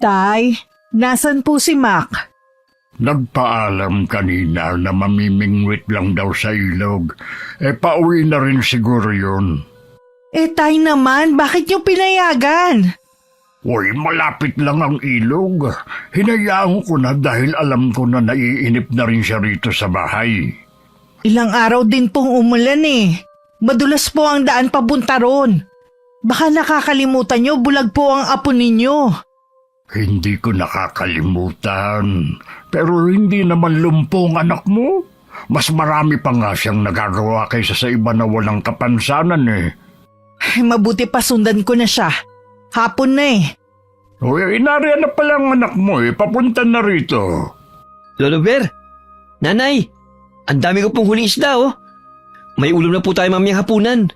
Tay, nasan po si Mac? Nagpaalam kanina na mamimingwit lang daw sa ilog. Pauwi na rin siguro yun. Tay naman, bakit niyo pinayagan? Uy, malapit lang ang ilog. Hinayaan ko na dahil alam ko na naiinip na rin siya rito sa bahay. Ilang araw din pong umulan eh. Madulas po ang daan papunta ron. Baka nakakalimutan niyo, bulag po ang apo ninyo. Hindi ko nakakalimutan. Pero hindi naman lumpong anak mo. Mas marami pa nga siyang nagagawa kaysa sa iba na walang kapansanan eh. Mabuti pa sundan ko na siya. Hapon na eh. Uy, inariyan na pala ang anak mo eh. Papunta na rito. Lolo Ver, Nanay, ang dami ko pong huling isda oh. May ulam na po tayo mamayang hapunan.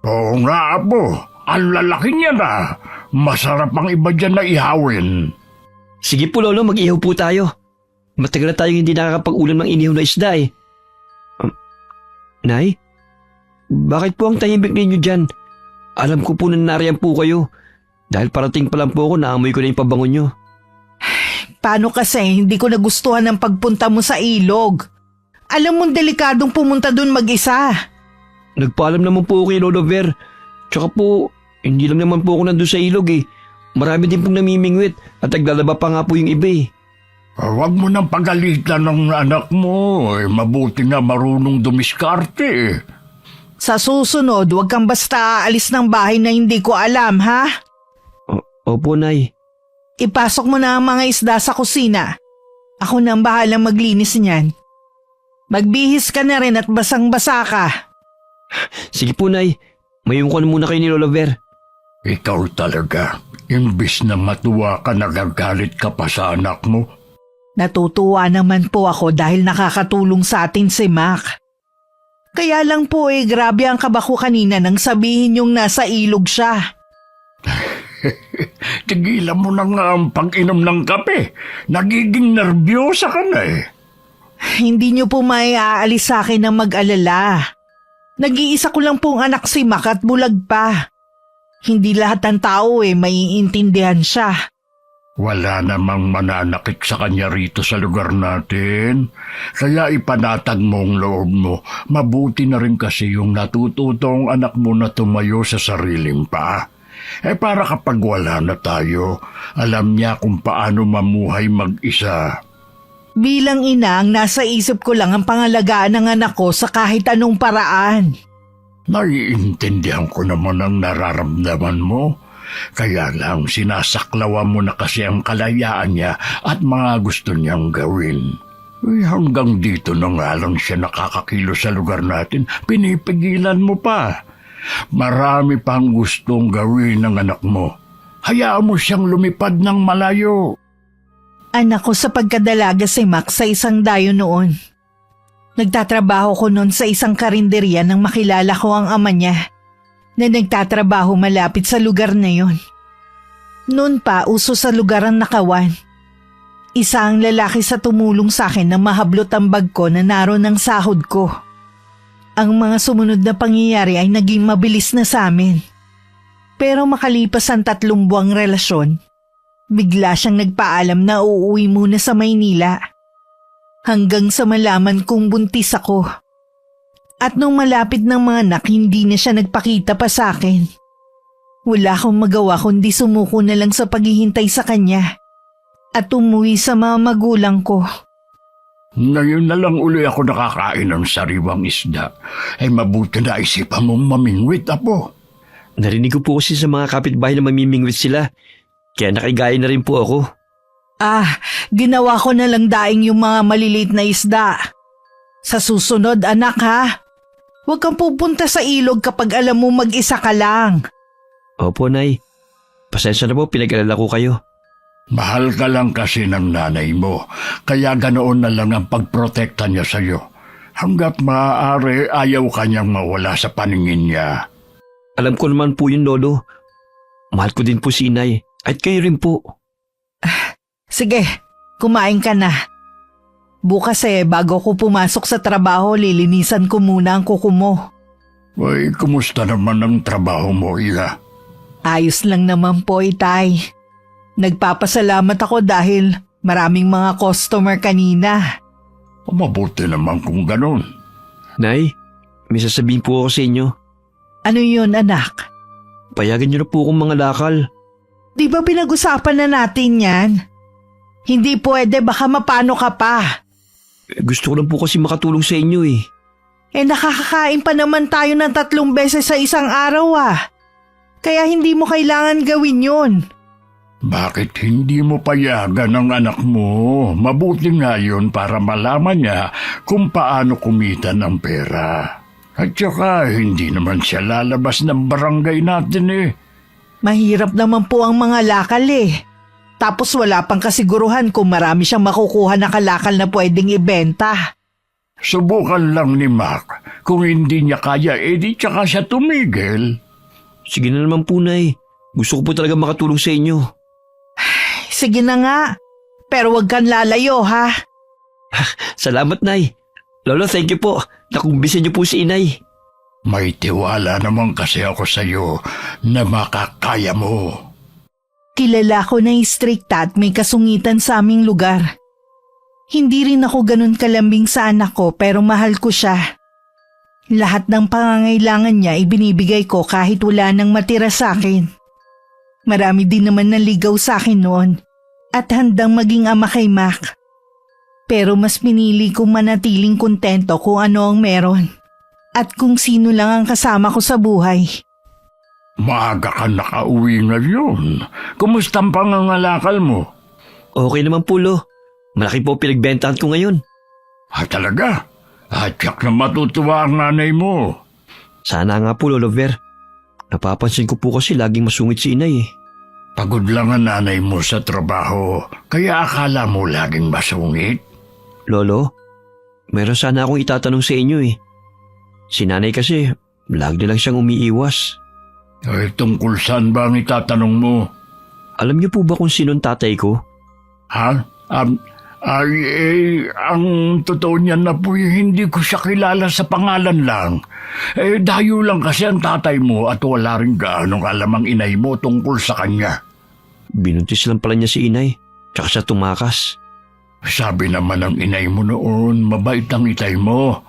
Oo nga, apo. Ang lalaki niya na. Masarap ang iba dyan na ihawin. Sige po Lolo, mag-ihaw po tayo. Matagal na tayong hindi nakakapag-ulam ng inihaw na isda eh. Nay, bakit po ang tahimik ninyo dyan? Alam ko po na nariyan po kayo. Dahil parating pa lang po ako, naamoy ko na yung pabango nyo. Paano kasi hindi ko nagustuhan ang pagpunta mo sa ilog? Alam mong delikadong pumunta dun mag-isa. Nagpaalam naman po ako kay Lolo Ver. Tsaka po, hindi lang naman po ako nandun sa ilog eh. Marami din pong namimingwit at naglalaba pa nga po yung iba eh. Huwag mo nang pagalitan ng anak mo. Mabuti nga marunong dumiskarte eh. Sa susunod, huwag kang basta aalis ng bahay na hindi ko alam, ha? Opo, Nay. Ipasok mo na ang mga isda sa kusina. Ako na ang bahalang maglinis niyan. Magbihis ka na rin at basang-basa ka. Sige po, Nay. Mayroon ko na muna kayo ni Lolo Ver. Ikaw talaga. Imbis na matuwa ka, nagagalit ka pa sa anak mo. Natutuwa naman po ako dahil nakakatulong sa atin si Mac. Kaya lang po grabe ang kaba ko kanina nang sabihin yung nasa ilog siya. Tigilan mo na nga ang pag-inom ng kape. Nagiging nervyosa ka na eh. Hindi niyo po maiaalis sa akin ng mag-alala. Nag-iisa ko lang pong anak si Mac at bulag pa. Hindi lahat ng tao maiintindihan siya. Wala namang mananakit sa kanya rito sa lugar natin. Kaya ipanatag mo ang loob mo. Mabuti na rin kasi yung natututong anak mo na tumayo sa sariling paa. Para kapag wala na tayo, alam niya kung paano mamuhay mag-isa. Bilang ina, ang nasa isip ko lang ang pangalagaan ng anak ko sa kahit anong paraan. Naiintindihan ko naman ang nararamdaman mo. Kaya lang sinasaklawan mo na kasi ang kalayaan niya at mga gusto niyang gawin. Hanggang dito na nga lang siya nakakakilo sa lugar natin, pinipigilan mo pa. Marami pang gustong gawin ng anak mo. Hayaan mo siyang lumipad ng malayo. Anak ko sa pagkadalaga si Mac sa isang dayo noon. Nagtatrabaho ko noon sa isang karinderya nang makilala ko ang ama niya na nagtatrabaho malapit sa lugar na yon. Noon pa uso sa lugar ang nakawan. Isa ang lalaki sa tumulong sa akin na mahablot ang bag ko na naroon ang sahod ko. Ang mga sumunod na pangyayari ay naging mabilis na sa amin. Pero makalipas ang 3 buwang relasyon, bigla siyang nagpaalam na uuwi muna sa Maynila. Hanggang sa malaman kong buntis ako. At nung malapit ng mga anak, hindi na siya nagpakita pa sa akin. Wala akong magawa kundi sumuko na lang sa paghihintay sa kanya at umuwi sa mga magulang ko. Ngayon na lang uli ako nakakain ng sariwang isda. Mabuti na isipan mong mamingwit, apo. Narinig ko po kasi sa mga kapitbahay na mamimingwit sila. Kaya nakigaya na rin po ako. Ginawa ko na lang daing yung mga maliliit na isda. Sa susunod, anak ha, huwag kang pupunta sa ilog kapag alam mo mag-isa ka lang. Opo, Nay. Pasensya na po, pinag-alala ko kayo. Mahal ka lang kasi ng nanay mo, kaya ganoon na lang ang pagprotekta niya sa'yo. Hanggat maaari, ayaw kanyang mawala sa paningin niya. Alam ko naman po yun, Lolo. Mahal ko din po si Inay, at kayo rin po. Sige, kumain ka na. Bukas bago ko pumasok sa trabaho, lilinisan ko muna ang kuko mo. Ay, kumusta naman ang trabaho mo, Iha? Ayos lang naman po, Itay. Nagpapasalamat ako dahil maraming mga customer kanina. Mabuti naman kung ganun. Nay, may sasabihin po ako sa inyo. Ano yun, anak? Payagan niyo na po akong mga lakal. Di ba pinag-usapan na natin yan? Hindi pwede, baka mapano ka pa. Gusto ko lang po kasi makatulong sa inyo eh. Nakakakain pa naman tayo ng 3 beses sa isang araw Kaya hindi mo kailangan gawin yun. Bakit hindi mo payagan ang anak mo? Mabuti nga yun para malaman niya kung paano kumita ng pera. At saka hindi naman siya lalabas ng barangay natin Mahirap naman po ang mga lakal Tapos wala pang kasiguruhan kung marami siyang makukuha na kalakal na pwedeng ibenta. Subukan lang ni Mac. Kung hindi niya kaya, di tsaka siya tumigil. Sige na naman po, Nay. Gusto ko po talaga makatulong sa inyo. Sige na nga. Pero wag kang lalayo, ha? Salamat, Nay. Lolo, thank you po. Nakumbisi niyo po si Inay. May tiwala naman kasi ako sa'yo na makakaya mo. Kilala ko na istrikta at may kasungitan sa aming lugar. Hindi rin ako ganun kalambing sa anak ko pero mahal ko siya. Lahat ng pangangailangan niya ibinibigay ko kahit wala nang matira sa akin. Marami din naman naligaw sa akin noon at handang maging ama kay Mac. Pero mas pinili kong manatiling kontento kung ano ang meron at kung sino lang ang kasama ko sa buhay. Maaga ka nakauwi ngayon. Kumusta ang pangangalakal mo? Okay naman po, Lo. Malaki po pinagbentahan ko ngayon. Talaga? Tiyak na matutuwa ang nanay mo. Sana nga po, Lolo Ver. Napapansin ko po kasi laging masungit si Inay eh. Pagod lang ang nanay mo sa trabaho, kaya akala mo laging masungit? Lolo, meron sana akong itatanong sa inyo eh. Si Nanay kasi, lagi na lang siyang umiiwas. Tungkol saan ba ang itatanong mo? Alam niyo po ba kung sinong tatay ko? Ha? Ang totoo niyan na po, hindi ko siya kilala sa pangalan lang. Dayo lang kasi ang tatay mo at wala rin gaanong alam ang inay mo tungkol sa kanya. Binuntis lang pala niya si Inay, tsaka siya tumakas. Sabi naman ng inay mo noon, mabait ang itay mo.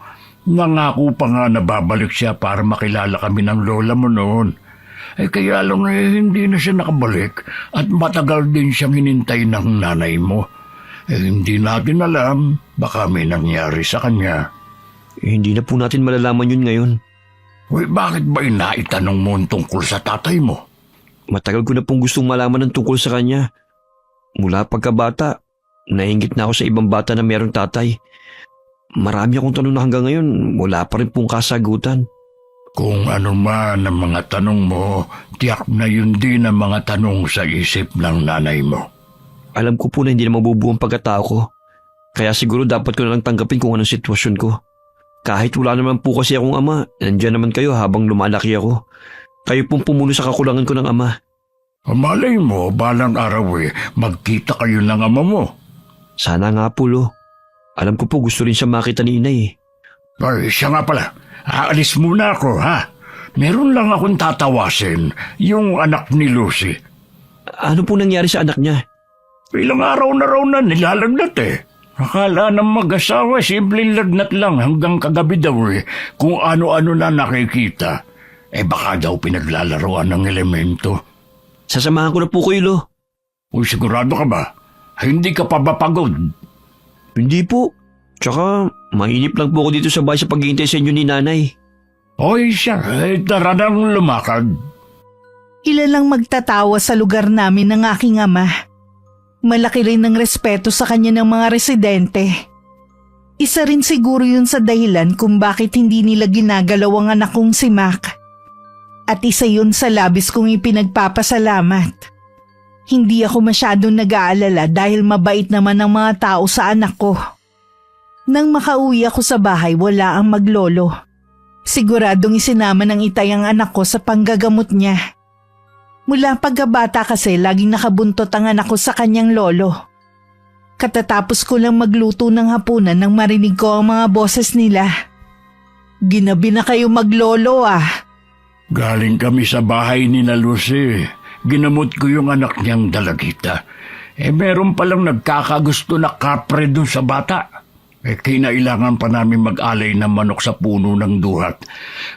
Nangako pa nga na babalik siya para makilala kami ng lola mo noon. Kaya lang hindi na siya nakabalik at matagal din siyang hinintay ng nanay mo. Hindi natin alam, baka may nangyari sa kanya. Hindi na po natin malalaman yun ngayon. Bakit ba inaitanong mo tungkol sa tatay mo? Matagal ko na pong gustong malaman ng tungkol sa kanya. Mula pagkabata, nainggit na ako sa ibang bata na mayroong tatay. Marami akong tanong na hanggang ngayon, wala pa rin pong kasagutan. Kung ano man ang mga tanong mo, tiyak na yun din ang mga tanong sa isip ng nanay mo. Alam ko po na hindi na mabubuo ang pagkatao ko. Kaya siguro dapat ko na lang tanggapin kung anong sitwasyon ko. Kahit wala naman po kasi akong ama, nandiyan naman kayo habang lumalaki ako. Kayo pong pumuno sa kakulangan ko ng ama. Malay mo, balang araw magkita kayo ng ama mo. Sana nga po, Lo. Alam ko po gusto rin siya makita ni Inay eh. Siya nga pala. Aalis muna ako, ha? Meron lang akong tatawasin, yung anak ni Lucy. Ano po nangyari sa anak niya? Ilang araw na raw na nilalagnat Akala ng mag-asawa, simpleng lagnat lang hanggang kagabi daw kung ano-ano na nakikita. Baka daw pinaglalaroan ng elemento. Sasamahan ko na po kayo, Lo. Sigurado ka ba? Hindi ka pa ba pagod? Hindi po. Tsaka, mainip lang po ako dito sa bahay sa paghihintay sa inyo ni Nanay. Siya. Tara nang lumakad. Kilalang magtatawa sa lugar namin ng aking ama. Malaki rin ang respeto sa kanya ng mga residente. Isa rin siguro yun sa dahilan kung bakit hindi nila ginagalaw ang anak kong si Mac. At isa yun sa labis kong ipinagpapasalamat. Hindi ako masyadong nag-aalala dahil mabait naman ang mga tao sa anak ko. Nang makauwi ako sa bahay, wala ang maglolo. Siguradong isinama ng itay ang anak ko sa panggagamot niya. Mula pagkabata kasi laging nakabuntot ang anak ko sa kanyang lolo. Katatapos ko lang magluto ng hapunan nang marinig ko ang mga boses nila. Ginabi na kayo maglolo Galing kami sa bahay ni na Lucy. ginamot ko yung anak niyang dalagita. Meron palang nagkakagusto na kapre dun sa bata. Kinailangan pa namin mag-alay ng manok sa puno ng duhat.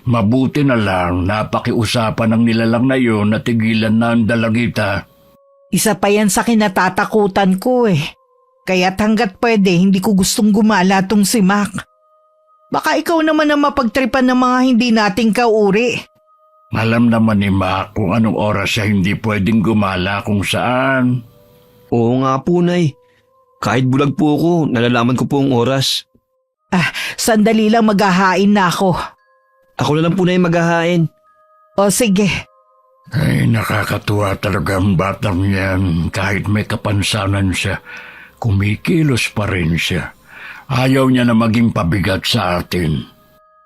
Mabuti na lang, napakiusapan ng nilalang na yun na tigilan na ang dalagita. Isa pa yan sa kinatatakutan ko eh. Kaya't hanggat pwede, hindi ko gustong gumala tong si Mac. Baka ikaw naman ang mapagtripan ng mga hindi nating kauri. Alam naman ni Mac kung anong oras siya hindi pwedeng gumala kung saan. Oo nga po, Nay. Kahit bulag po ako, nalalaman ko po ang oras. Sandali lang maghahain na ako. Ako na lang po na yung maghahain. O sige. Ay, nakakatuwa talaga ang batang yan. Kahit may kapansanan siya, kumikilos pa rin siya. Ayaw niya na maging pabigat sa atin.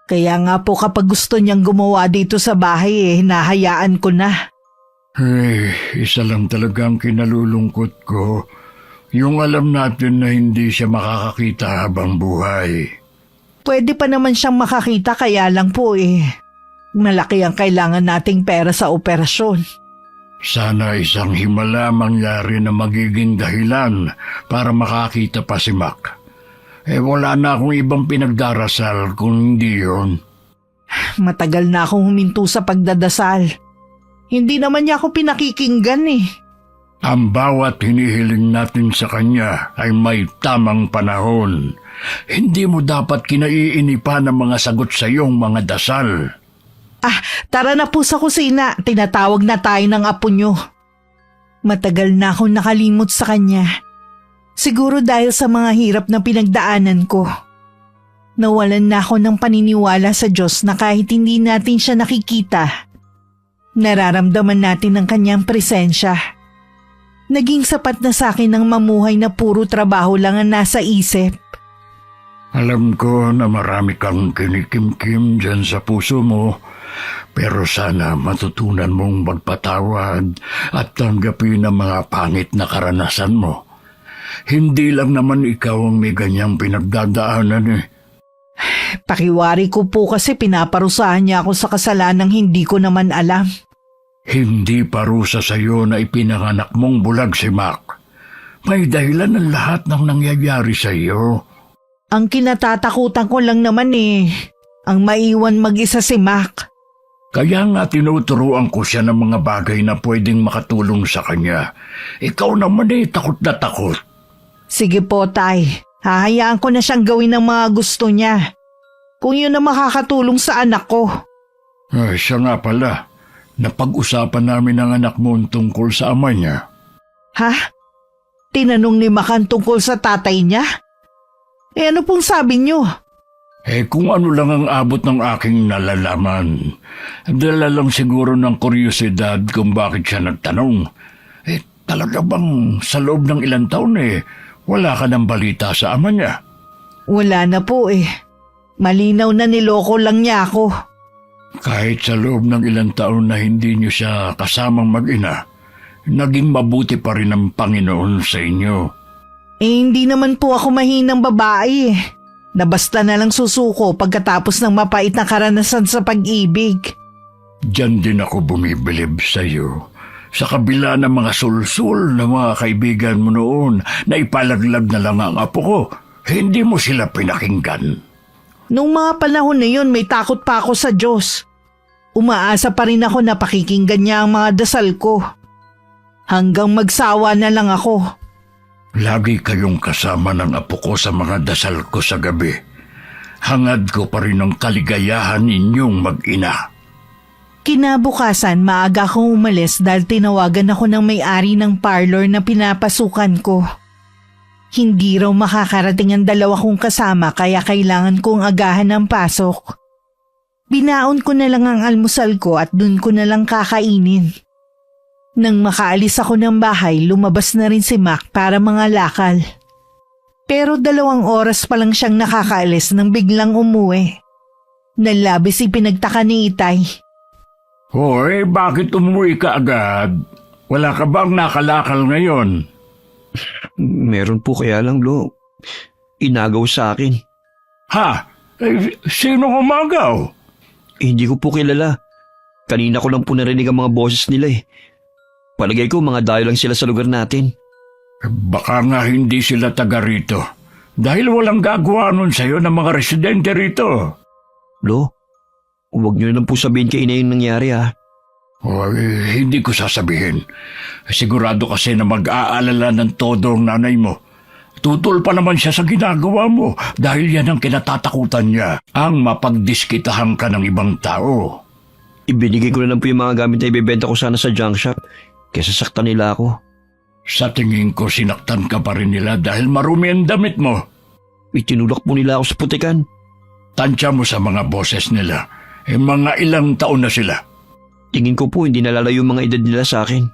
Kaya nga po kapag gusto niyang gumawa dito sa bahay hinahayaan ko na. Isa lang talaga ang kinalulungkot ko. Yung alam natin na hindi siya makakakita habang buhay. Pwede pa naman siyang makakita kaya lang po malaki ang kailangan nating pera sa operasyon. Sana isang himala mangyari na magiging dahilan para makakita pa si Mac. Wala na akong ibang pinagdarasal kung hindi yun. Matagal na akong huminto sa pagdadasal. Hindi naman niya ako pinakikinggan Ang bawat hinihiling natin sa kanya ay may tamang panahon. Hindi mo dapat kinaiinipan ng mga sagot sa iyong mga dasal. Tara na po sa kusina. Tinatawag na tayo ng apo niyo. Matagal na akong nakalimot sa kanya. Siguro dahil sa mga hirap na pinagdaanan ko. Nawalan na ako ng paniniwala sa Diyos na kahit hindi natin siya nakikita, nararamdaman natin ang kanyang presensya. Naging sapat na sa akin ang mamuhay na puro trabaho lang ang nasa isip. Alam ko na marami kang kinikimkim dyan sa puso mo, pero sana matutunan mong magpatawad at tanggapin ang mga pangit na karanasan mo. Hindi lang naman ikaw ang may ganyang pinagdadaanan Pakiwari ko po kasi pinaparusahan niya ako sa kasalanang hindi ko naman alam. Hindi parusa sa iyo na ipinanganak mong bulag si Mac. May dahilan ng lahat ng nangyayari sa iyo. Ang kinatatakutan ko lang naman ang maiwan mag-isa si Mac. Kaya nga tinuturuan ko siya ng mga bagay na pwedeng makatulong sa kanya. Ikaw naman takot na takot. Sige po, Tay. Hahayaan ko na siyang gawin ng mga gusto niya. Kung yun na makakatulong sa anak ko. Siya nga pala. Napag-usapan namin ng anak mo tungkol sa ama niya. Ha? Tinanong ni Macan tungkol sa tatay niya? Ano pong sabi niyo? Kung ano lang ang abot ng aking nalalaman. Dala lang siguro ng kuryosidad kung bakit siya nagtanong. Talaga bang sa loob ng ilang taon wala ka ng balita sa ama niya? Wala na po Malinaw na niloko lang niya ako. Kahit sa loob ng ilang taon na hindi niyo siya kasamang mag-ina, naging mabuti pa rin ang Panginoon sa inyo. Hindi naman po ako mahinang babae na basta na lang susuko pagkatapos ng mapait na karanasan sa pag-ibig. Diyan din ako bumibilib sa iyo. Sa kabila ng mga sulsul na mga kaibigan mo noon na ipalaglag na lang ang apo ko, hindi mo sila pinakinggan. Nung mga panahon na yun, may takot pa ako sa Diyos. Umaasa pa rin ako na pakikinggan niya ang mga dasal ko. Hanggang magsawa na lang ako. Lagi kayong kasama ng apo ko sa mga dasal ko sa gabi. Hangad ko pa rin ang kaligayahan ninyong mag-ina. Kinabukasan, maaga akong umalis dahil tinawagan ako ng may-ari ng parlor na pinapasukan ko. Hindi raw makakarating ang dalawa kong kasama kaya kailangan kong agahan ang pasok. Binaon ko na lang ang almusal ko at dun ko na lang kakainin. Nang makaalis ako ng bahay, lumabas na rin si Mac para mga lakal. Pero 2 oras pa lang siyang nakakaalis nang biglang umuwi. Nalabis ipinagtaka ni Itay. Hoy, bakit umuwi ka agad? Wala ka bang nakalakal ngayon? Meron po kaya lang, Lo. Inagaw sa akin. Ha? Sino umagaw? Hindi ko po kilala. Kanina ko lang po narinig ang mga boses nila Palagay ko mga dayo lang sila sa lugar natin. Baka nga hindi sila taga rito. Dahil walang gagawa nun sa'yo ng mga residente rito. Lo, huwag niyo na lang po sabihin kay ina yung nangyari ha. Hindi ko sasabihin. Sigurado kasi na mag-aalala ng todo ang nanay mo. Tutol pa naman siya sa ginagawa mo dahil yan ang kinatatakutan niya, ang mapagdiskitahan ka ng ibang tao. Ibinigay ko na lang po yung mga gamit na ibebenta ko sana sa junk shop kaysa saktan nila ako. Sa tingin ko sinaktan ka pa rin nila dahil marumi ang damit mo. Itinulak po nila ako sa putikan. Tansya mo sa mga boses nila. Mga ilang taon na sila. Tingin ko po hindi nalalayo yung mga edad nila sa akin.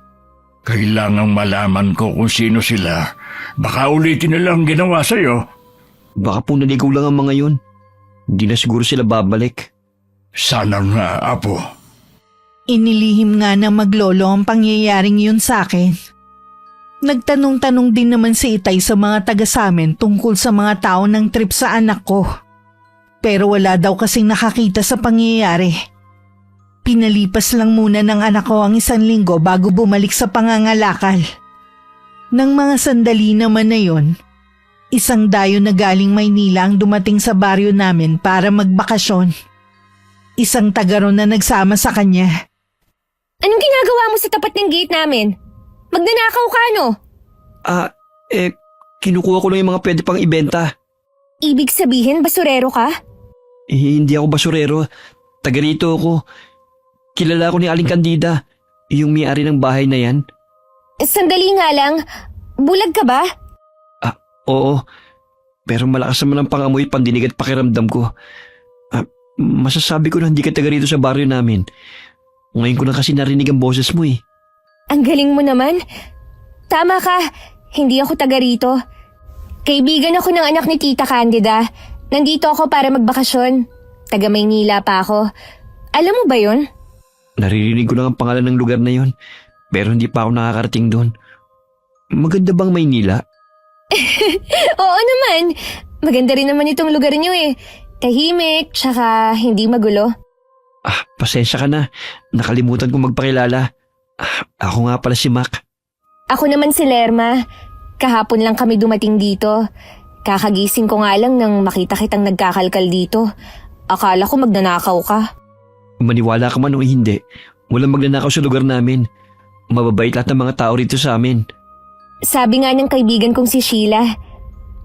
Kailangang malaman ko kung sino sila. Baka ulitin nila ang ginawa sa'yo. Baka po naligaw lang ang mga yun. Hindi na siguro sila babalik. Sana nga, Apo. Inilihim nga na maglolo ang pangyayaring yun sa akin. Nagtanong-tanong din naman si Itay sa mga taga samin tungkol sa mga tao ng trip sa anak ko. Pero wala daw kasing nakakita sa pangyayari. Pinalipas lang muna ng anak ko ang 1 linggo bago bumalik sa pangangalakal. Nang mga sandali naman na yon, isang dayo na galing Maynila ang dumating sa baryo namin para magbakasyon. Isang taga ron na nagsama sa kanya. Anong ginagawa mo sa tapat ng gate namin? Magnanakaw ka, no? Kinukuha ko lang yung mga pwede pang ibenta. Ibig sabihin, basurero ka? Hindi ako basurero. Taga rito ako. Kilala ko ni Aling Candida, yung may-ari ng bahay na yan. Sandali nga lang, bulag ka ba? Oo, pero malakas naman ang pangamoy, pandinig at pakiramdam ko. Masasabi ko na hindi ka taga rito sa baryo namin. Ngayon ko na kasi narinig ang boses mo eh. Ang galing mo naman. Tama ka, hindi ako taga rito. Kaibigan ako ng anak ni Tita Candida. Nandito ako para magbakasyon. Taga Maynila pa ako. Alam mo ba yun? Naririnig ko lang ang pangalan ng lugar na yon, pero hindi pa ako nakakarating doon. Maganda bang Maynila? Oo naman. Maganda rin naman itong lugar niyo eh. Tahimik, tsaka hindi magulo. Pasensya ka na. Nakalimutan kong magpakilala. Ako nga pala si Mac. Ako naman si Lerma. Kahapon lang kami dumating dito. Kakagising ko nga lang nang makita kitang nagkakalkal dito. Akala ko magnanakaw ka. Maniwala ka man o hindi, walang magnanakaw sa lugar namin. Mababait lahat ng mga tao rito sa amin. Sabi nga ng kaibigan kong si Sheila.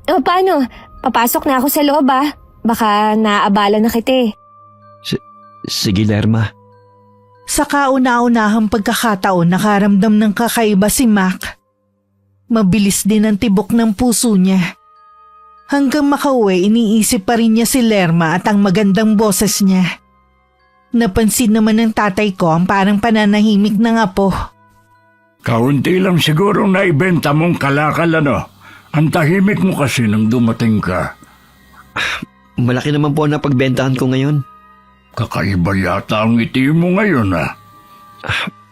Paano? Papasok na ako sa loob ah. Baka naaabala na kita eh. Sige, Lerma. Sa kauna-unahang pagkakataon nakaramdam ng kakaiba si Mac. Mabilis din ang tibok ng puso niya. Hanggang makauwi, iniisip pa rin niya si Lerma at ang magandang boses niya. Napansin naman ng tatay ko ang parang pananahimik ng apo. Kaunti lang siguro na ibenta mong kalakal, ano? Ang tahimik mo kasi nang dumating ka. Malaki naman po ang napagbentahan ko ngayon. Kakaiba yata ang ngiti mo ngayon, ah.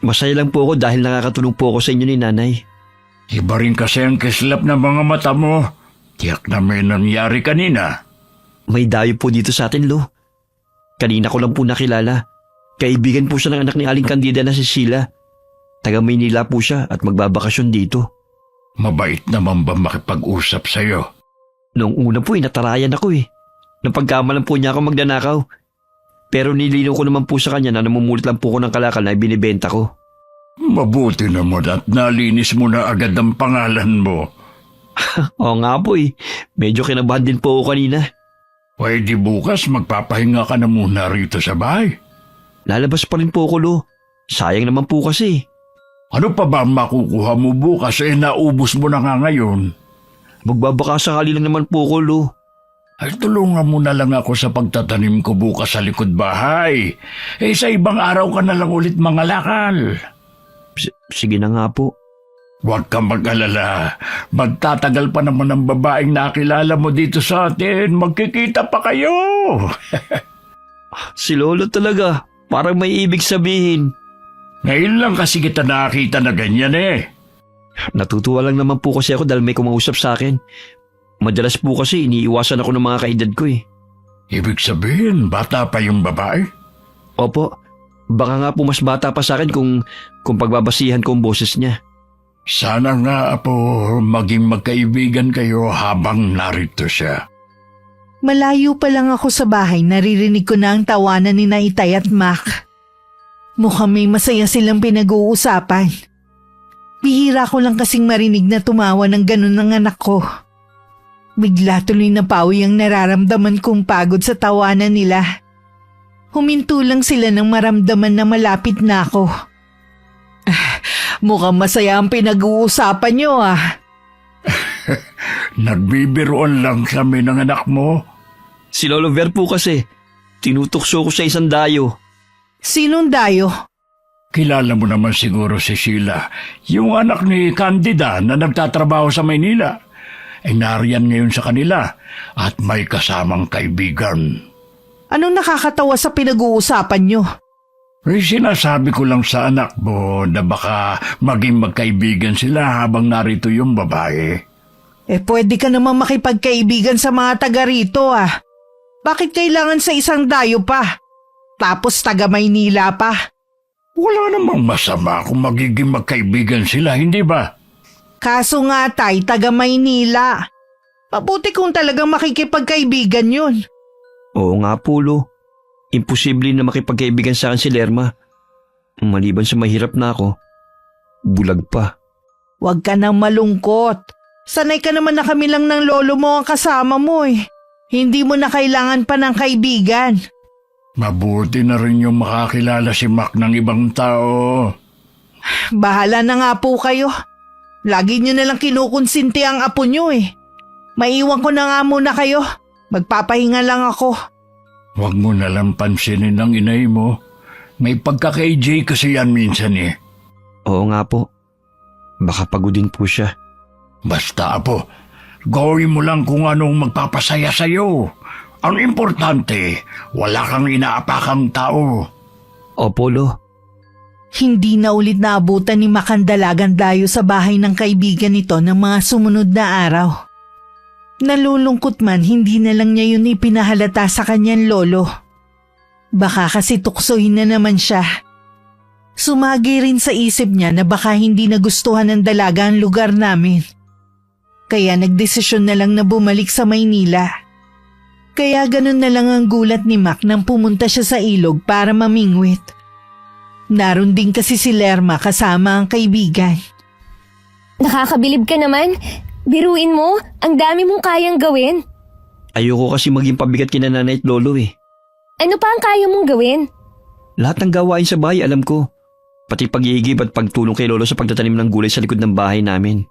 Masaya lang po ako dahil nakakatulong po ako sa inyo ni nanay. Iba rin kasi ang kislap ng mga mata mo. Tiyak na may nangyari kanina. May dayo po dito sa atin, Lo. Kanina ko lang po nakilala. Kaibigan po siya ng anak ni Aling Candida na si Sheila. Taga Maynila po siya at magbabakasyon dito. Mabait naman ba makipag-usap sa'yo? Noong una po natarayan ako eh. Napagkamalan po niya ako magnanakaw. Pero nilinaw ko naman po sa kanya na namumulit lang po ko ng kalakal na ibinibenta ko. Mabuti naman at nalinis mo na agad ang pangalan mo. Oo nga po eh. Medyo kinabahan din po ako kanina. Pwede bukas magpapahinga ka na muna rito sa bahay. Lalabas pa rin po ako, Lo. Sayang naman po kasi. Ano pa ba ang makukuha mo bukas naubos mo na nga ngayon? Magbabaka sakali lang naman po ako, Lo. Ay tulungan mo na lang ako sa pagtatanim ko bukas sa likod bahay. Sa ibang araw ka na lang ulit mangalakal. Sige na nga po. Huwag kang mag-alala. Magtatagal pa naman ang babaeng nakilala mo dito sa atin. Magkikita pa kayo. Si Lolo talaga. Parang may ibig sabihin. Ngayon lang kasi kita nakita na ganyan eh. Natutuwa lang naman po kasi ako dahil may kumausap sa akin. Madalas po kasi iniiwasan ako ng mga kaedad ko eh. Ibig sabihin, bata pa yung babae? Opo, Baka nga po mas bata pa sa akin kung pagbabasihan ko ang boses niya. Sana nga, Apo, maging magkaibigan kayo habang narito siya. Malayo pa lang ako sa bahay, naririnig ko na ang tawanan ni Itay at Mac. Mukhang may masaya silang pinag-uusapan. Bihira ko lang kasing marinig na tumawa ng ganun ng anak ko. Bigla tuloy na pawi ang nararamdaman kong pagod sa tawanan nila. Huminto lang sila nang maramdaman na malapit na ako. Mukhang masaya ang pinag-uusapan niyo Nagbibiroan lang kami ng anak mo. Si Lolo Ver po kasi, tinutukso ko sa isang dayo. Sinong dayo? Kilala mo naman siguro si Sheila, yung anak ni Candida na nagtatrabaho sa Maynila. Nariyan ngayon sa kanila at may kasamang kaibigan. Anong nakakatawa sa pinag-uusapan niyo? Sinasabi ko lang sa anak mo na baka maging magkaibigan sila habang narito yung babae. Pwede ka naman makipagkaibigan sa mga taga rito Bakit kailangan sa isang dayo pa? Tapos taga Maynila pa? Wala namang masama kung magiging magkaibigan sila, hindi ba? Kaso nga tay, taga Maynila. Mabuti kung talagang makikipagkaibigan yun. Oo nga po, Lo. Imposible na makipagkaibigan sa akin si Lerma. Maliban sa mahirap na ako, bulag pa. Huwag ka nang malungkot. Sanay ka naman na kami lang ng lolo mo ang kasama mo Hindi mo na kailangan pa ng kaibigan. Mabuti na rin yung makakilala si Mac ng ibang tao. Bahala na nga po kayo. Lagi nyo nalang kinukonsinti ang apo nyo Maiwan ko na nga muna kayo. Magpapahinga lang ako. Huwag mo nalang pansinin ang inay mo. May pagka-KJ kasi yan minsan Oo nga po. Baka pagodin po siya. Basta, Apo, gawin mo lang kung anong magpapasaya sa'yo. Ang importante, wala kang inaapakang tao. Opo, Lo. Hindi na ulit naabutan ni Makandalagan dayo sa bahay ng kaibigan nito ng mga sumunod na araw. Nalulungkot man, hindi na lang niya yun ipinahalata sa kanyang lolo. Baka kasi tuksohin na naman siya. Sumagi rin sa isip niya na baka hindi nagustuhan ng dalaga ang lugar namin. Kaya nagdesisyon na lang na bumalik sa Maynila. Kaya ganun na lang ang gulat ni Mac nang pumunta siya sa ilog para mamingwit. Naroon din kasi si Lerma kasama ang kaibigan. Nakakabilib ka naman. Biruin mo, ang dami mong kayang gawin. Ayoko kasi maging pabigat kina nanay at lolo Ano pa ang kaya mong gawin? Lahat ng gawain sa bahay alam ko. Pati pag-iigib at pagtulong kay lolo sa pagtatanim ng gulay sa likod ng bahay namin.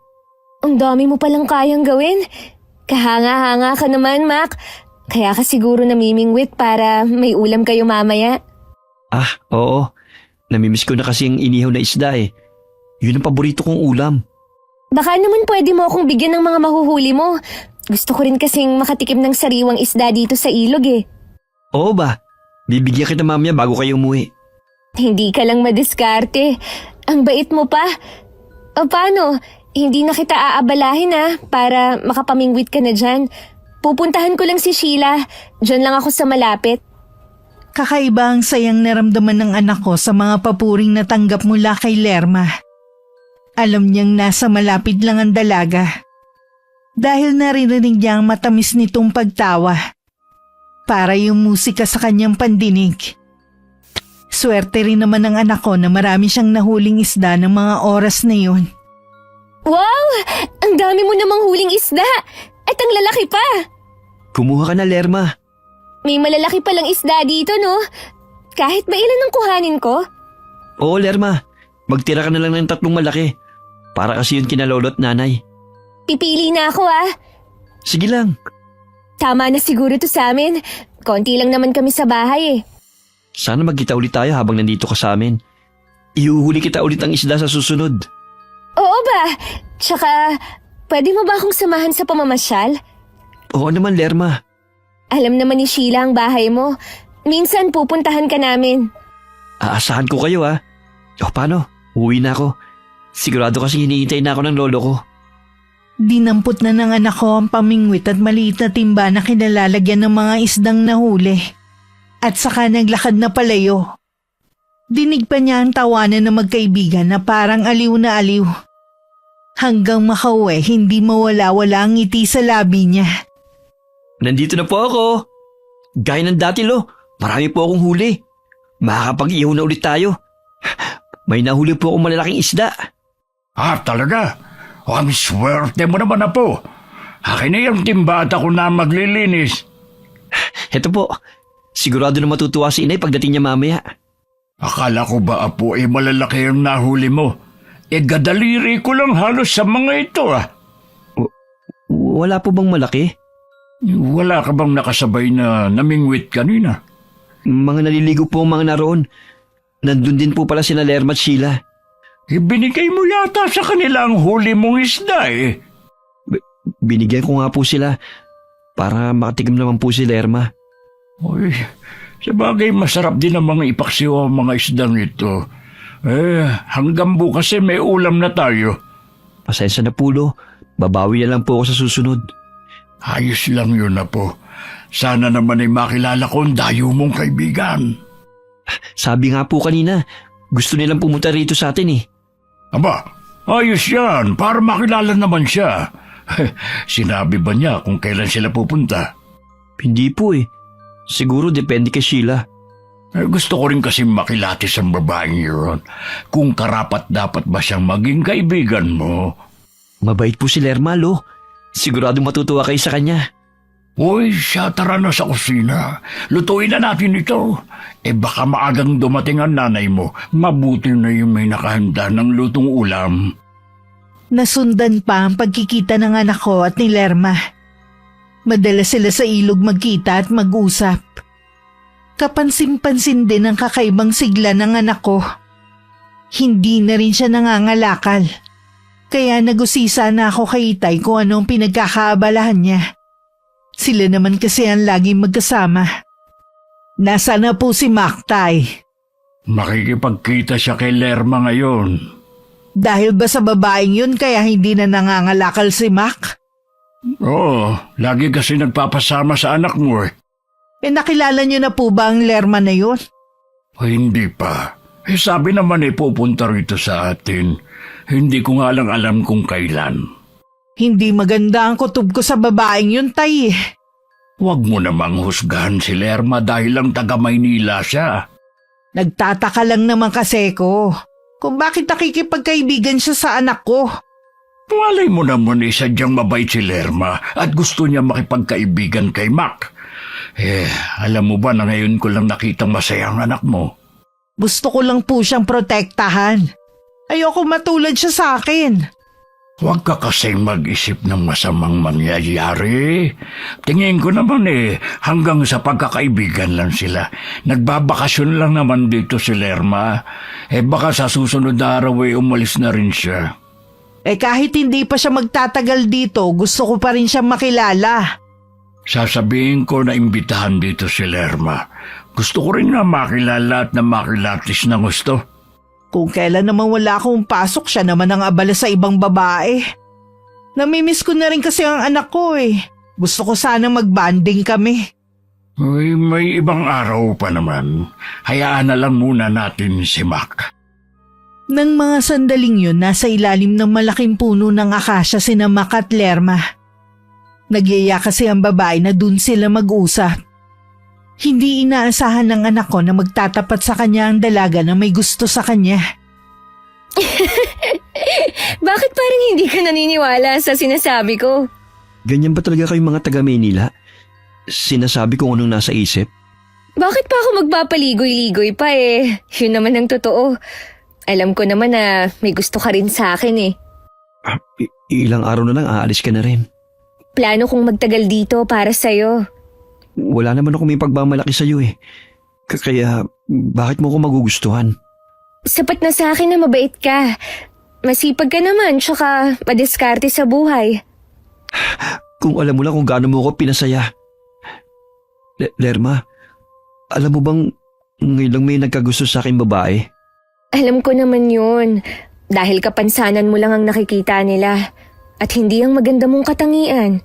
Ang dami mo palang kayang gawin. Kahanga-hanga ka naman, Mac. Kaya ka siguro namimingwit para may ulam kayo mamaya. Oo. Namimiss ko na kasi ang inihaw na isda Yun ang paborito kong ulam. Baka naman pwede mo akong bigyan ng mga mahuhuli mo. Gusto ko rin kasing makatikim ng sariwang isda dito sa ilog Oo ba? Bibigyan kita mamaya bago kayo umuwi. Hindi ka lang madiskarte. Ang bait mo pa. O paano? Hindi na kita aabalahin para makapamingwit ka na dyan. Pupuntahan ko lang si Sheila. Diyan lang ako sa malapit. Kakaiba ang sayang naramdaman ng anak ko sa mga papuring natanggap mula kay Lerma. Alam niyang nasa malapit lang ang dalaga. Dahil naririnig niya ang matamis nitong pagtawa. Para yung musika sa kanyang pandinig. Swerte rin naman ng anak ko na marami siyang nahuling isda ng mga oras na yun. Wow! Ang dami mo namang huling isda! At ang lalaki pa! Kumuha ka na, Lerma. May malalaki palang isda dito, no? Kahit ba ilan ang kuhanin ko? Oo, Lerma. Magtira ka na lang ng 3 malaki. Para kasi yun kina lolo at nanay. Pipili na ako, Sige lang. Tama na siguro to sa amin. Konti lang naman kami sa bahay Sana magkita ulit tayo habang nandito ka sa amin. Ihuhuli kita ulit ang isda sa susunod. Oo ba? Tsaka, pwede mo ba akong samahan sa pamamasyal? Oo naman, Lerma. Alam naman ni Sheila ang bahay mo. Minsan pupuntahan ka namin. Aasahan ko kayo O paano? Uwi na ako. Sigurado kasi hinihintay na ako ng lolo ko. Dinampot na ng anak ko ang pamingwit at maliit na timba na kinalalagyan ng mga isdang nahuli. At saka naglakad na palayo. Dinig pa niya ang tawanan ng magkaibigan na parang aliw na aliw. Hanggang makauwi, hindi mawala-wala ang ngiti sa labi niya. Nandito na po ako. Gaya ng dati, Lo. Marami po akong huli. Makakapag-ihaw na ulit tayo. May nahuli po akong malalaking isda. Talaga? Ang swerte mo naman na po. Akin na yung timba at ako na maglilinis. Heto po. Sigurado na matutuwa si inay pagdating niya mamaya. Akala ko ba, Apo, malalaki ang nahuli mo? Gadaliri ko lang halos sa mga ito, Wala po bang malaki? Wala ka bang nakasabay na namingwit kanina? Mga naliligo po ang mga naroon. Nandun din po pala sina Lerma at Sheila. Ibinigay mo yata sa kanila ang huli mong isda Binigyan ko nga po sila para makatikim naman po si Lerma. Uy, sabagay masarap din ang mga ipaksiw ang mga isdang ito. Hanggang bukas may ulam na tayo. Pasensya na po, Lo. Babawi na lang po ako sa susunod. Ayos lang yun, Apo. Sana naman ay makilala ko ang dayo mong kaibigan. Sabi nga po kanina, gusto nilang pumunta rito sa atin eh. Aba, ayos yan, para makilala naman siya. Sinabi ba niya kung kailan sila pupunta? Hindi po eh. Siguro depende kay Sheila. Gusto ko rin kasi makilatis ang babaeng yun. Kung karapat dapat ba siyang maging kaibigan mo? Mabait po si Lerma, Lo. Sigurado matutuwa kayo sa kanya. Uy, siya, tara na sa kusina. Lutuin na natin ito. Baka maagang dumating ang nanay mo. Mabuti na yung may nakahanda ng lutong ulam. Nasundan pa ang pagkikita ng anak ko at ni Lerma. Madalas sila sa ilog magkita at mag-usap. Kapansin-pansin din ang kakaibang sigla ng anak ko. Hindi na rin siya nangangalakal. Kaya nag-usisa na ako kay Itay kung anong pinagkakaabalahan niya. Sila naman kasi ang laging magkasama. Nasaan na po si Mac, Tay? Makikipagkita siya kay Lerma ngayon. Dahil ba sa babaeng yun kaya hindi na nangangalakal si Mac? Oo, lagi kasi nagpapasama sa anak mo . Nakilala niyo na po ba ang Lerma na yun? Hindi pa. Sabi naman pupunta rito sa atin. Hindi ko nga lang alam kung kailan. Hindi maganda ang kutob ko sa babaeng yun, Tay. Huwag mo namang husgahan si Lerma dahil lang taga Maynila siya. Nagtataka lang naman kasi ko kung bakit nakikipagkaibigan siya sa anak ko. Malay mo naman sadyang mabait si Lerma at gusto niya makipagkaibigan kay Mac. Alam mo ba na ngayon ko lang nakitang masaya ang anak mo? Gusto ko lang po siyang protektahan. Ayoko matulad siya sa akin. Huwag ka kasing mag-isip ng masamang mangyayari. Tingin ko naman hanggang sa pagkakaibigan lang sila. Nagbabakasyon lang naman dito si Lerma. Baka sa susunod na araw umalis na rin siya. Kahit hindi pa siya magtatagal dito, gusto ko pa rin siyang makilala. Sasabihin ko na imbitahan dito si Lerma. Gusto ko rin na makilala at na makilatis na gusto. Kung kailan naman wala akong pasok, siya naman ang abala sa ibang babae. Namimiss ko na rin kasi ang anak ko . Gusto ko sana mag-banding kami. Uy, may ibang araw pa naman. Hayaan na lang muna natin si Mac. Nang mga sandaling yun, nasa ilalim ng malaking puno ng akasya sina Mac at Lerma. Nagyaya kasi ang babae na dun sila mag-usap. Hindi inaasahan ng anak ko na magtatapat sa kanya ang dalaga na may gusto sa kanya. Bakit parang hindi ka naniniwala sa sinasabi ko? Ganyan ba talaga kayong mga taga Maynila? Sinasabi ko anong nasa isip? Bakit pa ako magpapaligoy-ligoy pa Yun naman ang totoo. Alam ko naman na may gusto ka rin sa akin Ilang araw na lang aalis ka na rin. Plano kong magtagal dito para sa'yo. Wala naman ako may pagmamalaki sa'yo Kaya bakit mo ako magugustuhan? Sapat na sa akin na mabait ka. Masipag ka naman, tsaka madiskarte sa buhay. Kung alam mo lang kung gaano mo ako pinasaya. Lerma, alam mo bang ngayon lang may nagkagusto sa akin babae? Alam ko naman yun. Dahil kapansanan mo lang ang nakikita nila. At hindi ang maganda mong katangian.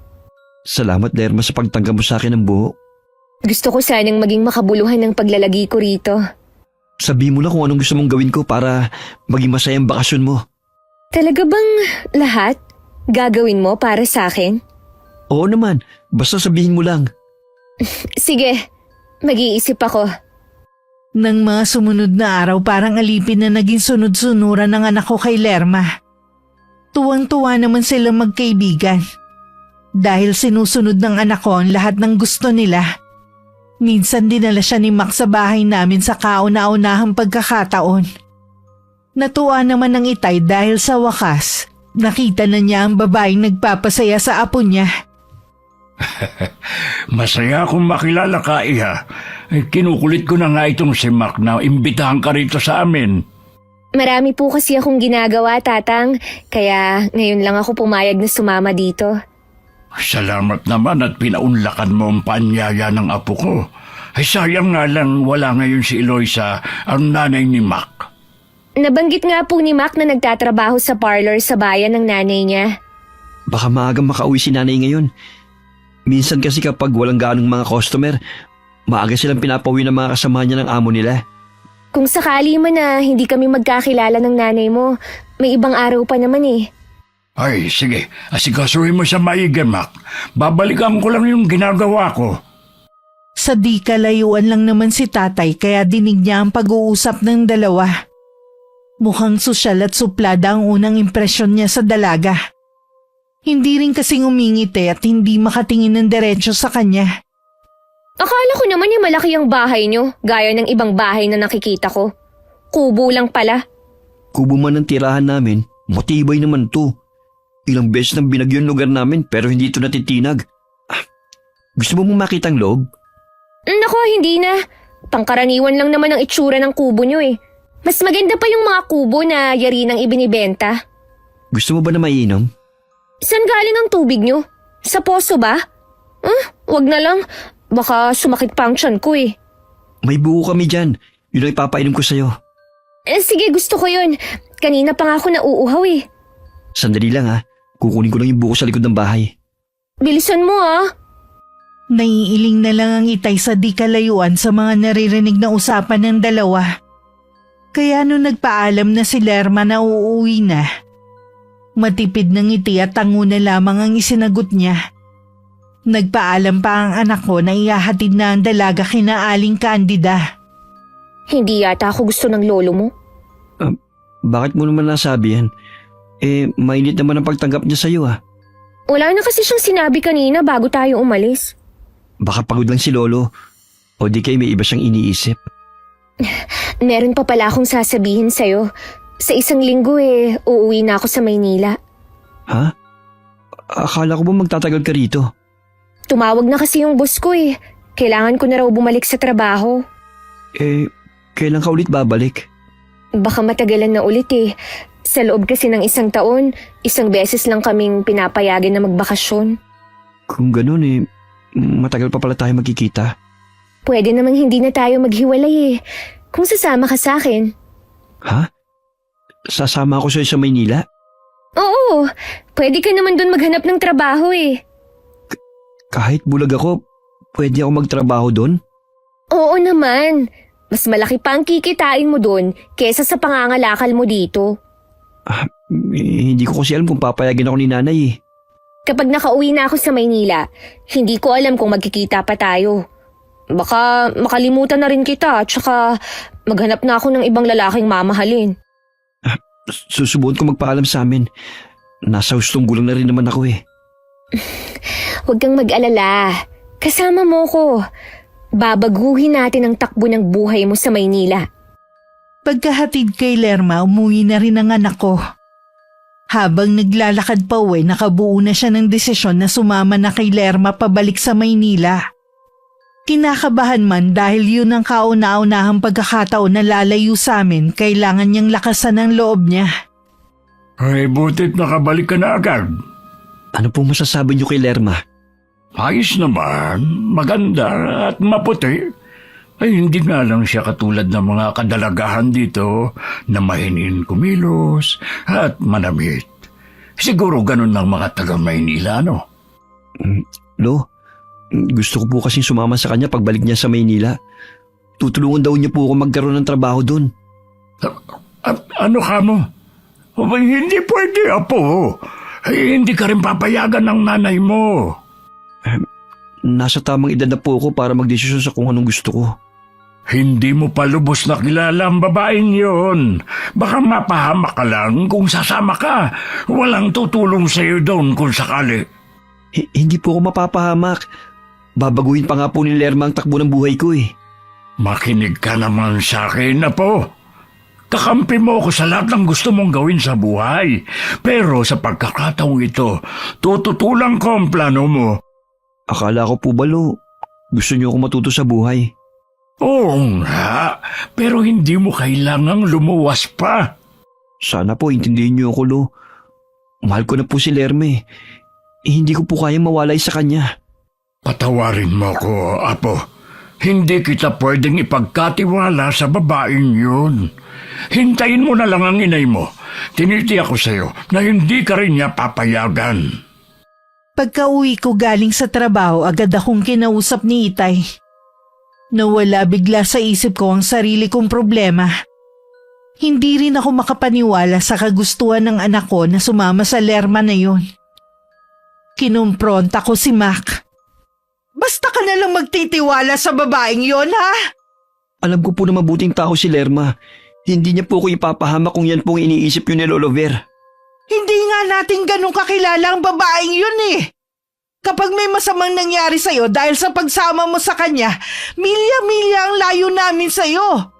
Salamat, Lerma, sa pagtanggap mo sa akin ng buo. Gusto ko sanang maging makabuluhan ng paglalagi ko rito. Sabihin mo na kung anong gusto mong gawin ko para maging masayang bakasyon mo. Talaga bang lahat gagawin mo para sa akin? Oo naman, basta sabihin mo lang. Sige, mag-iisip ako. Nang mga sumunod na araw parang alipin na naging sunod-sunuran ng anak ko kay Lerma. Tuwang-tuwa naman silang magkaibigan. Dahil sinusunod ng anak ko ang lahat ng gusto nila. Minsan dinala siya ni Mac sa bahay namin sa kauna-unahang pagkakataon. Natuwa naman ng itay dahil sa wakas, nakita na niya ang babaeng nagpapasaya sa apo niya. Masaya akong makilala ka, Iha. Kinukulit ko na nga itong si Mac na imbitahan ka rito sa amin. Marami po kasi akong ginagawa, Tatang, kaya ngayon lang ako pumayag na sumama dito. Salamat naman at pinaunlakan mo ang paanyaya ng apo ko. Ay sayang nga lang wala ngayon si Eloisa, ang nanay ni Mac. Nabanggit nga po ni Mac na nagtatrabaho sa parlor sa bayan ng nanay niya. Baka maagang makauwi si nanay ngayon. Minsan kasi kapag walang ganong mga customer, maaga silang pinapawi ng mga kasama niya ng amo nila. Kung sakali man na hindi kami magkakilala ng nanay mo, may ibang araw pa naman eh. Ay, sige. Asikasuhin mo sa maigi, Mac. Babalikan ko lang yung ginagawa ko. Sa di kalayuan lang naman si tatay kaya dinig niya ang pag-uusap ng dalawa. Mukhang sosyal at suplada ang unang impresyon niya sa dalaga. Hindi rin kasing umingiti at hindi makatingin ng diretsyo sa kanya. Akala ko naman yung malaki ang bahay niyo, gaya ng ibang bahay na nakikita ko. Kubo lang pala. Kubo man ang tirahan namin, matibay naman to. Ilang beses nang binagyo yung lugar namin pero hindi ito natitinag. Gusto mo mong makita ang loob? Nako, hindi na. Pangkaraniwan lang naman ang itsura ng kubo niyo eh. Mas maganda pa yung mga kubo na yari ng ibinibenta. Gusto mo ba na mainom? Saan galing ang tubig niyo? Sa poso ba? Wag na lang. Baka sumakit pa ang tiyan ko eh. May buko kami dyan. Yun ang ipapainom ko sa'yo. Sige, gusto ko yun. Kanina pa nga ako nauuhaw eh. Sandali lang ha. Kukunin ko lang yung buko sa likod ng bahay. Bilisan mo ah. Naiiling na lang ang itay sa di kalayuan sa mga naririnig na usapan ng dalawa. Kaya nung nagpaalam na si Lerma na uuwi na, matipid ng ngiti at tango na lamang ang isinagot niya. Nagpaalam pa ang anak ko na ihahatid na ang dalaga kina Aling Candida. Hindi yata ako gusto ng lolo mo. Bakit mo naman nasabi yan? Mainit naman ang pagtanggap niya sa'yo ah. Wala na kasi siyang sinabi kanina bago tayo umalis. Baka pagod lang si Lolo. O di kay may iba siyang iniisip. Meron pa pala akong sasabihin sa'yo. Sa isang linggo uuwi na ako sa Maynila. Ha? Akala ko ba magtatagal ka rito? Tumawag na kasi yung boss ko eh. Kailangan ko na raw bumalik sa trabaho. Kailan ka ulit babalik? Baka matagalan na ulit eh. Sa loob kasi ng isang taon, isang beses lang kaming pinapayagan na magbakasyon. Kung ganun matagal pa pala tayo magkikita. Pwede namang hindi na tayo maghiwalay eh. Kung sasama ka sa akin. Ha? Sasama ako sa'yo sa Maynila? Oo, pwede ka naman doon maghanap ng trabaho eh. Kahit bulag ako, pwede ako magtrabaho doon? Oo naman. Mas malaki pa ang kikitain mo doon kesa sa pangangalakal mo dito. Hindi ko kasi alam kung papayagin ako ni nanay eh. Kapag nakauwi na ako sa Maynila, hindi ko alam kung magkikita pa tayo. Baka makalimutan na rin kita at saka maghanap na ako ng ibang lalaking mamahalin. Susubukan ko magpaalam sa amin. Nasa hustong gulang na rin naman ako eh. Huwag kang mag-alala. Kasama mo ko. Babaguhin natin ang takbo ng buhay mo sa Maynila. Pagkahatid kay Lerma, umuwi na rin ang anak ko. Habang naglalakad pa uwi, nakabuo na siya ng desisyon na sumama na kay Lerma pabalik sa Maynila. Kinakabahan man dahil yun ang kauna-unahang pagkakataon na lalayo sa amin, kailangan niyang lakasan ang loob niya. Ay, butit nakabalik ka na agad. Ano pong masasabi niyo kay Lerma? Ayos naman, maganda at maputi. Ay, hindi nga lang siya katulad ng mga kadalagahan dito na mahinin kumilos at manamit. Siguro ganun ng mga taga-Maynila, no? Lo, gusto ko po kasing sumama sa kanya pagbalik niya sa Maynila. Tutulungan daw niya po ako magkaroon ng trabaho doon. Ano ka mo? Abay, hindi pwede, Apo. Hindi ka rin papayagan ng nanay mo. Nasa tamang edad na po ako para magdesisyon sa kung anong gusto ko. Hindi mo pa lubos na kilala ang babaeng yon. Baka mapahamak ka lang kung sasama ka. Walang tutulong sa'yo doon kung sakali. Hindi po ako mapapahamak. Babaguhin pa nga po ni Lerma ang takbo ng buhay ko eh. Makinig ka naman sa akin, Apo. Kakampi mo ako sa lahat ng gusto mong gawin sa buhay. Pero sa pagkakataong ito, tututulang ko ang plano mo. Akala ko po balo, gusto niyo ako matuto sa buhay. Oo nga, pero hindi mo kailangang lumuwas pa. Sana po intindihin niyo ako, Lo. Mahal ko na po si Lerme. Hindi ko po kayang mawalay sa kanya. Patawarin mo ko, Apo. Hindi kita pwedeng ipagkatiwala sa babaeng yun. Hintayin mo na lang ang inay mo. Tinitiyak ko sa'yo na hindi ka rin niya papayagan. Pagka-uwi ko galing sa trabaho, agad akong kinausap ni Itay. Nawala bigla sa isip ko ang sarili kong problema. Hindi rin ako makapaniwala sa kagustuhan ng anak ko na sumama sa Lerma na yun. Kinumpronta ko si Mac. Basta ka na lang magtitiwala sa babaeng yon, ha? Alam ko po na mabuting tao si Lerma. Hindi niya po ako ipapahamak kung yan pong iniisip yun ni Lolo Ver. Hindi nga natin ganun kakilala ang babaeng yun eh. Kapag may masamang nangyari sa'yo dahil sa pagsama mo sa kanya, milya-milya ang layo namin sa'yo.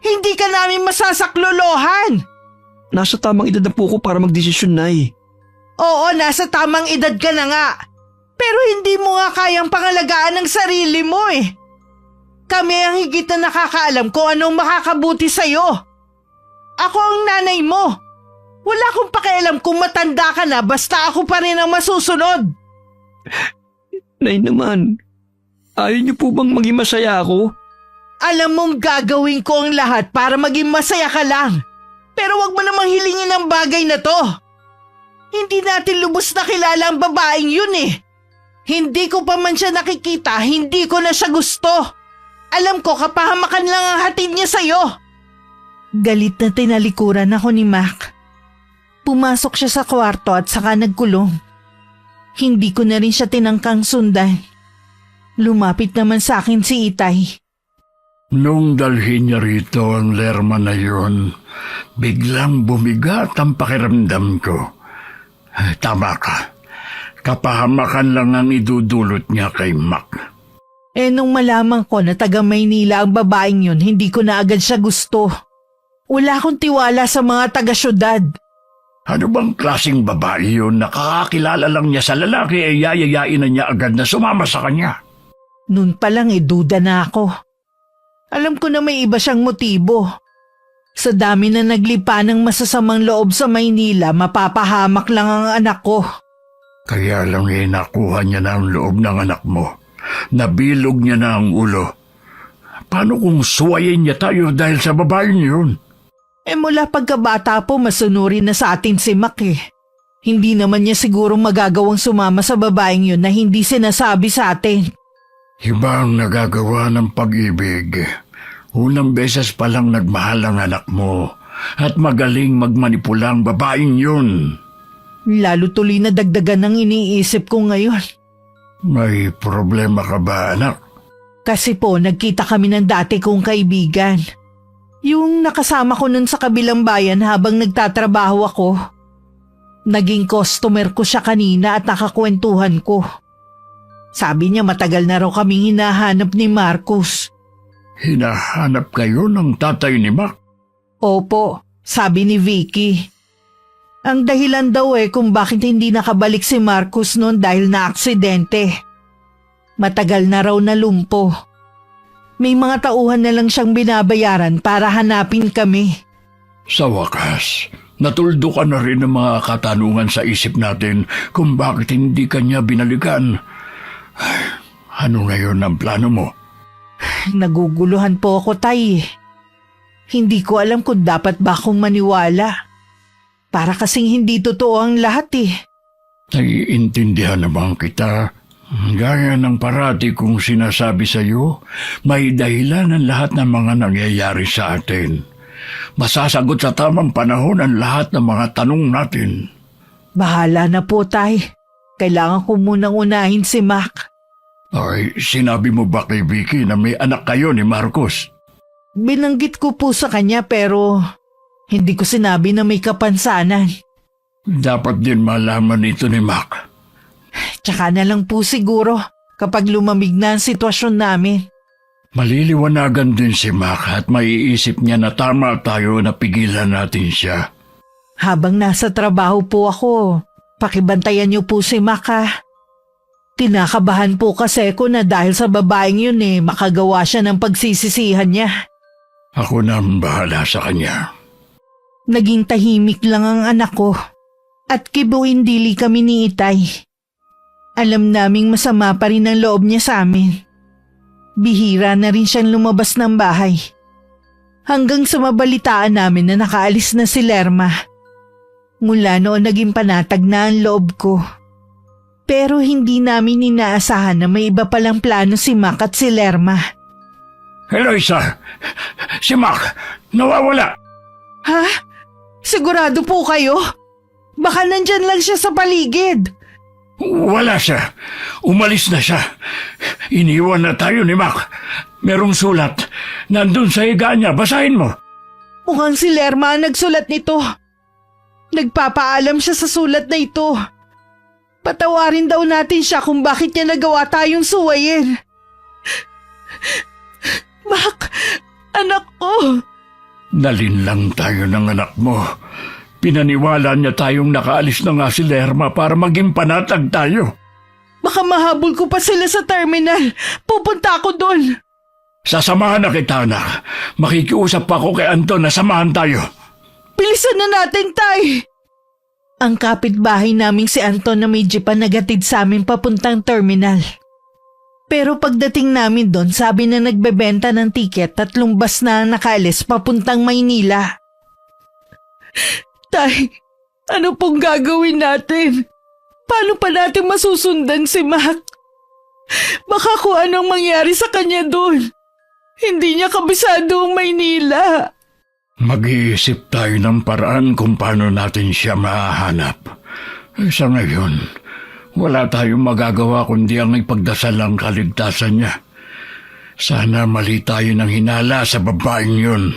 Hindi ka namin masasaklolohan. Nasa tamang edad na po ako para magdesisyon, Nay. Oo, nasa tamang edad ka na nga. Pero hindi mo nga kayang pangalagaan ang sarili mo eh. Kami ang higit na nakakaalam kung anong makakabuti sa'yo. Ako ang nanay mo. Wala akong pakialam kung matanda ka na basta ako pa rin ang masusunod. Nay naman, ayaw niyo po bang maging masaya ako? Alam mong gagawin ko ang lahat para maging masaya ka lang. Pero wag mo namang hilingin ang bagay na to. Hindi natin lubos na kilala ang babaeng yun eh. Hindi ko pa man siya nakikita, hindi ko na siya gusto. Alam ko kapahamakan lang ang hatid niya sa'yo. Galit na tinalikuran ako ni Mac. Pumasok siya sa kwarto at saka nagkulong. Hindi ko na rin siya tinangkang sundan. Lumapit naman sa akin si Itay. Nung dalhin niya rito ang Lerma na yun, biglang bumigat ang pakiramdam ko. Tama ka. Kapahamakan lang ang idudulot niya kay Mac. Nung malaman ko na taga Maynila ang babaeng yun, hindi ko na agad siya gusto. Wala akong tiwala sa mga taga-syudad. Ano bang klaseng babae yun? Nakakakilala lang niya sa lalaki ay yayayain na niya agad na sumama sa kanya. Noon pa lang duda na ako. Alam ko na may iba siyang motibo. Sa dami na naglipa ng masasamang loob sa Maynila, mapapahamak lang ang anak ko. Kaya lang nakuha niya na ang loob ng anak mo. Nabilog niya na ang ulo. Paano kung suwayin niya tayo dahil sa babaeng yun? Mula pagkabata po masunurin na sa atin si Mac eh. Hindi naman niya siguro magagawang sumama sa babaeng yun na hindi sinasabi sa atin. Iba ang nagagawa ng pag-ibig. Unang beses pa lang nagmahal ang anak mo at magaling magmanipula ang babaeng yun. Lalo tuloy na dagdagan ng iniisip ko ngayon. May problema ka ba, anak? Kasi po nagkita kami ng dati kong kaibigan. Yung nakasama ko nun sa kabilang bayan habang nagtatrabaho ako. Naging customer ko siya kanina at nakakwentuhan ko. Sabi niya matagal na raw kaming hinahanap ni Marcos. Hinahanap kayo ng tatay ni Mac? Opo, sabi ni Vicky. Ang dahilan daw kung bakit hindi nakabalik si Marcos noon dahil na-aksidente. Matagal na raw nalumpo. May mga tauhan na lang siyang binabayaran para hanapin kami. Sa wakas, natuldo ka na rin ng mga katanungan sa isip natin kung bakit hindi ka niya binalikan. Ay, ano ngayon ang plano mo? Naguguluhan po ako, Tay. Hindi ko alam kung dapat ba akong maniwala. Para kasing hindi totoo ang lahat eh. Naiintindihan naman kita. Gaya ng parati kong sinasabi sa iyo, may dahilan ang lahat ng mga nangyayari sa atin. Masasagot sa tamang panahon ang lahat ng mga tanong natin. Bahala na po, Tay. Kailangan ko munang unahin si Mac. Ay, sinabi mo ba kay Vicky na may anak kayo ni Marcos? Binanggit ko po sa kanya pero hindi ko sinabi na may kapansanan. Dapat din malaman ito ni Mac. Tsaka na lang po siguro kapag lumamig na ang sitwasyon namin. Maliliwanagan din si Mac at maiisip niya na tama tayo na pigilan natin siya. Habang nasa trabaho po ako, pakibantayan niyo po si Mac ha. Tinakabahan po kasi ko na dahil sa babaeng yun makagawa siya ng pagsisisihan niya. Ako na ang bahala sa kanya. Naging tahimik lang ang anak ko at kibuin dili kami ni Itay. Alam naming masama pa rin ang loob niya sa amin. Bihira na rin siyang lumabas ng bahay. Hanggang sa mabalitaan namin na nakaalis na si Lerma. Mula noon naging panatag na ang loob ko. Pero hindi namin inaasahan na may iba palang plano si Mac at si Lerma. Eloisa! Si Mac! Nawawala! Ha? Sigurado po kayo? Baka nandyan lang siya sa paligid. Wala siya. Umalis na siya. Iniwan na tayo ni Mac. Merong sulat. Nandun sa higa niya. Basahin mo. Mukhang si Lerma ang nagsulat nito. Nagpapaalam siya sa sulat na ito. Patawarin daw natin siya kung bakit niya nagawa tayong suwayin. Mac, anak ko. Nalinlang tayo ng anak mo. Pinaniwala niya tayong nakaalis na nga si Lerma para maging panatag tayo. Baka mahabol ko pa sila sa terminal. Pupunta ako doon. Sasamahan na kita, anak. Makikiusap pa ako kay Anton na samahan tayo. Bilisan na natin, Tay. Ang kapitbahay naming si Anton na may jeep ang nagatid sa amin papuntang terminal. Pero pagdating namin doon, sabi na nagbebenta ng tiket 3 bus na nakaalis papuntang Maynila. Tay, ano pong gagawin natin? Paano pa natin masusundan si Mac? Baka kung anong mangyari sa kanya doon. Hindi niya kabisado ang Maynila. Mag-iisip tayo ng paraan kung paano natin siya mahahanap. Sa ngayon, wala tayong magagawa kundi ang ipagdasal ang kaligtasan niya. Sana mali tayo ng hinala sa babaeng yun.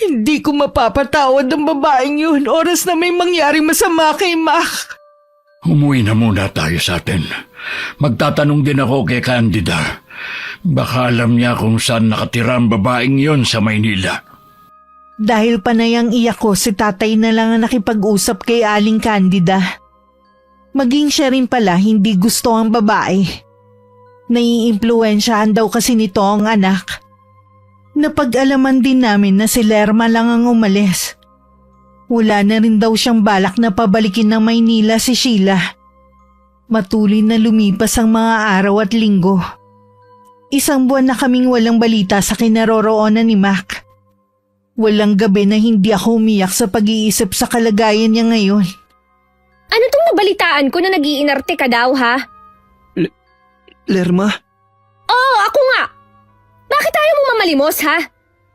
Hindi ko mapapatawad ang babaeng yun oras na may mangyaring masama kay Mac. Umuwi na muna tayo sa atin. Magtatanong din ako kay Candida. Baka alam niya kung saan nakatira ang babaeng yon sa Maynila. Dahil panayang iyak ko, si tatay na lang ang nakipag-usap kay Aling Candida. Maging siya rin pala hindi gusto ang babae. Naiimpluwensyahan daw kasi nito ang anak. Napag-alaman din namin na si Lerma lang ang umalis. Wala na rin daw siyang balak na pabalikin ng Maynila si Sheila. Matuloy na lumipas ang mga araw at linggo. 1 buwan na kaming walang balita sa kinaroroonan ni Mac. Walang gabi na hindi ako umiyak sa pag-iisip sa kalagayan niya ngayon. Ano tong nabalitaan ko na nag-iinarte ka daw, ha? Lerma? Oo, ako nga! Bakit ayaw mo mamalimos, ha?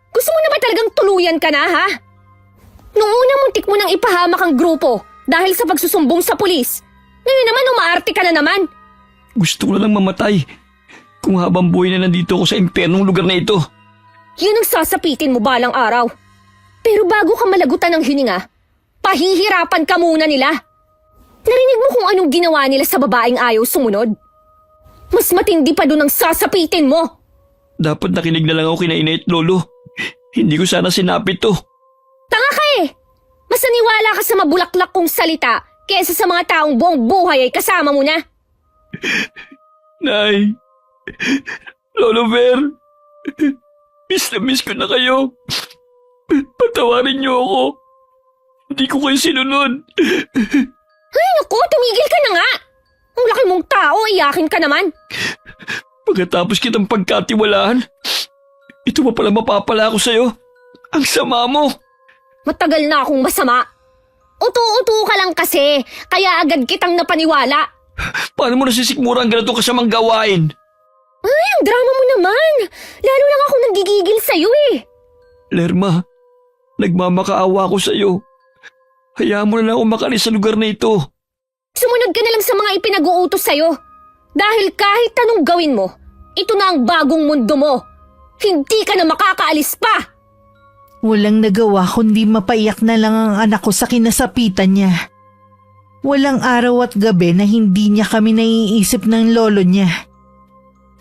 Gusto mo na ba talagang tuluyan ka na, ha? Noong una muntik mo nang ipahamak ang grupo dahil sa pagsusumbong sa pulis. Ngayon naman umaarte ka na naman. Gusto ko na lang mamatay. Kung habang buhay na nandito ako sa impernong lugar na ito. Yun ang sasapitin mo balang araw. Pero bago ka malagutan ng hininga, pahihirapan ka muna nila. Narinig mo kung anong ginawa nila sa babaeng ayaw sumunod? Mas matindi pa doon ang sasapitin mo. Dapat nakinig na lang ako kina Inay at Lolo. Hindi ko sana sinapit to. Tanga ka eh! Mas naniwala ka sa mabulaklak kong salita kesa sa mga taong buong buhay ay kasama mo na. Nay! Lolo Ver! Miss na miss ko na kayo. Patawarin niyo ako. Hindi ko kayo sinunod. Ay naku, tumigil ka na nga! Ang laki mong tao, iyakin ka naman. Pagkatapos kitang pagkatiwalaan, ito pa pala mapapala ako sa'yo. Ang sama mo. Matagal na akong masama. Utu-utu ka lang kasi, kaya agad kitang napaniwala. Paano mo nasisikmura ang ganito kasamang gawain? Ay, ang drama mo naman! Lalo lang ako nanggigigil sa'yo eh! Lerma, nagmamakaawa ko sa'yo. Hayaan mo na lang ako makalis sa lugar na ito. Sumunod ka na lang sa mga ipinag-uutos sa'yo. Dahil kahit anong gawin mo, ito na ang bagong mundo mo. Hindi ka na makakaalis pa! Walang nagawa kundi mapaiyak na lang ang anak ko sa kinasapitan niya. Walang araw at gabi na hindi niya kami naiisip ng lolo niya.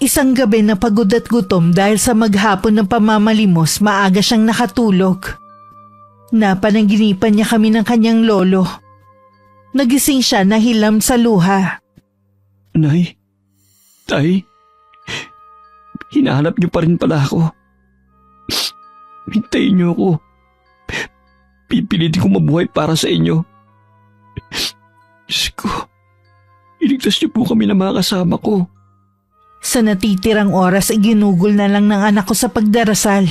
Isang gabi na pagod at gutom dahil sa maghapon ng pamamalimos, maaga siyang nakatulog. Napanaginipan niya kami ng kanyang lolo. Nagising siya na hilam sa luha. Nay, Tay, hinahanap niyo pa rin pala ako. Hintayin niyo ako. Pipilitin ko mabuhay para sa inyo. Diyos ko, iligtas niyo po kami ng mga kasama ko. Sa natitirang oras ay ginugol na lang ng anak ko sa pagdarasal.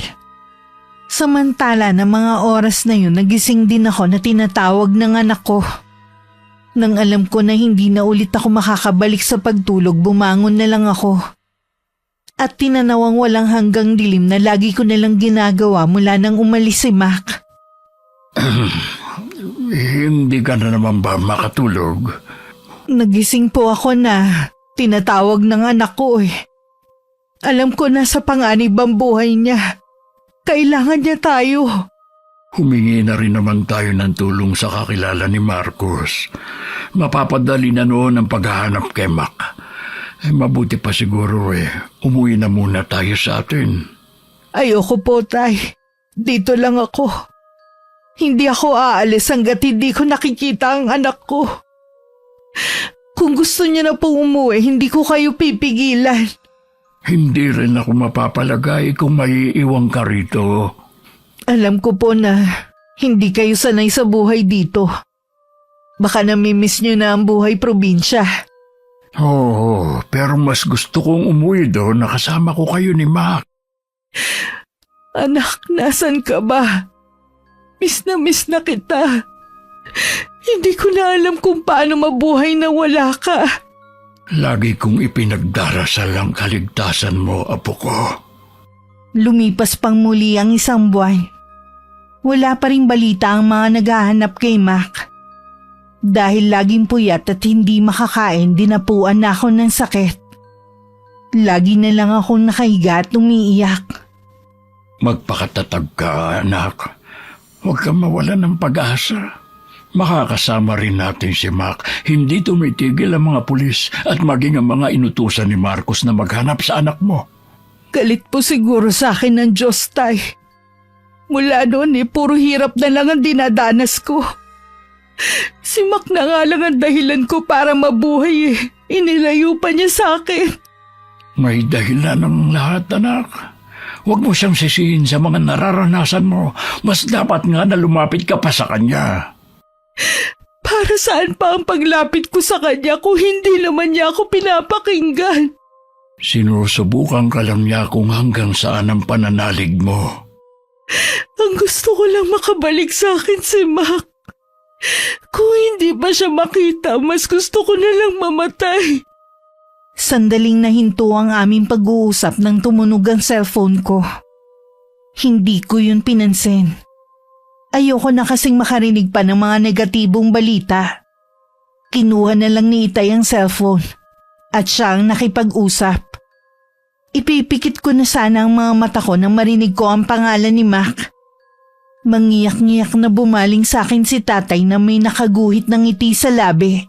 Samantala ng mga oras na yun, nagising din ako na tinatawag ng anak ko. Nang alam ko na hindi na ulit ako makakabalik sa pagtulog, bumangon na lang ako. At tinanawang walang hanggang dilim na lagi ko nalang ginagawa mula nang umalis si Mac. Hindi ka na naman ba makatulog? Nagising po ako na tinatawag ng anak ko eh. Alam ko na sa panganib ang buhay niya. Kailangan niya tayo. Humingi na rin naman tayo ng tulong sa kakilala ni Marcos. Mapapadali na noon ang paghahanap kay Mac. Mabuti pa siguro umuwi na muna tayo sa atin. Ayoko po, Tay. Dito lang ako. Hindi ako aalis hanggat hindi ko nakikita ang anak ko. Kung gusto niya na po umuwi, hindi ko kayo pipigilan. Hindi rin ako mapapalagay kung maiiwang ka rito. Alam ko po na hindi kayo sanay sa buhay dito. Baka namimiss niyo na ang buhay probinsya. Oo, pero mas gusto kong umuwi doon na kasama ko kayo ni Mac. Anak, nasan ka ba? Miss na kita. Hindi ko na alam kung paano mabuhay na wala ka. Lagi kong ipinagdarasal ang kaligtasan mo, apo ko. Lumipas pang muli ang isang buwan. Wala pa ring balita ang mga naghahanap kay Mac. Dahil laging puyat at hindi makakain, dinapuan na ako ng sakit. Lagi na lang akong nakahiga at umiiyak. Magpakatatag ka, anak. Huwag kang mawalan ng pag-asa. Makakasama rin natin si Mac. Hindi tumitigil ang mga pulis at maging ang mga inutusan ni Marcos na maghanap sa anak mo. Galit po siguro sa akin ng Diyos, Tay. Mula noon puro hirap na lang ang dinadanas ko. Si Mac na nga lang ang dahilan ko para mabuhay Inilayo pa niya sa akin. May dahilan ng lahat, anak. Huwag mo siyang sisihin sa mga nararanasan mo. Mas dapat nga na lumapit ka pa sa kanya. Para saan pa ang paglapit ko sa kanya kung hindi naman niya ako pinapakinggan? Sinusubukan ka lang niya kung hanggang saan ang pananalig mo. Ang gusto ko lang makabalik sa akin si Mac. Kung hindi pa siya makita, mas gusto ko na lang mamatay. Sandaling nahinto ang aming pag-uusap nang tumunog ang cellphone ko. Hindi ko yun pinansin. Ayoko na kasing makarinig pa ng mga negatibong balita. Kinuha na lang ni Itay ang cellphone at siya ang nakipag-usap. Ipipikit ko na sana ang mga mata ko nang marinig ko ang pangalan ni Mac. Mangiyak-ngiyak na bumaling sa akin si tatay na may nakaguhit ng ngiti sa labi.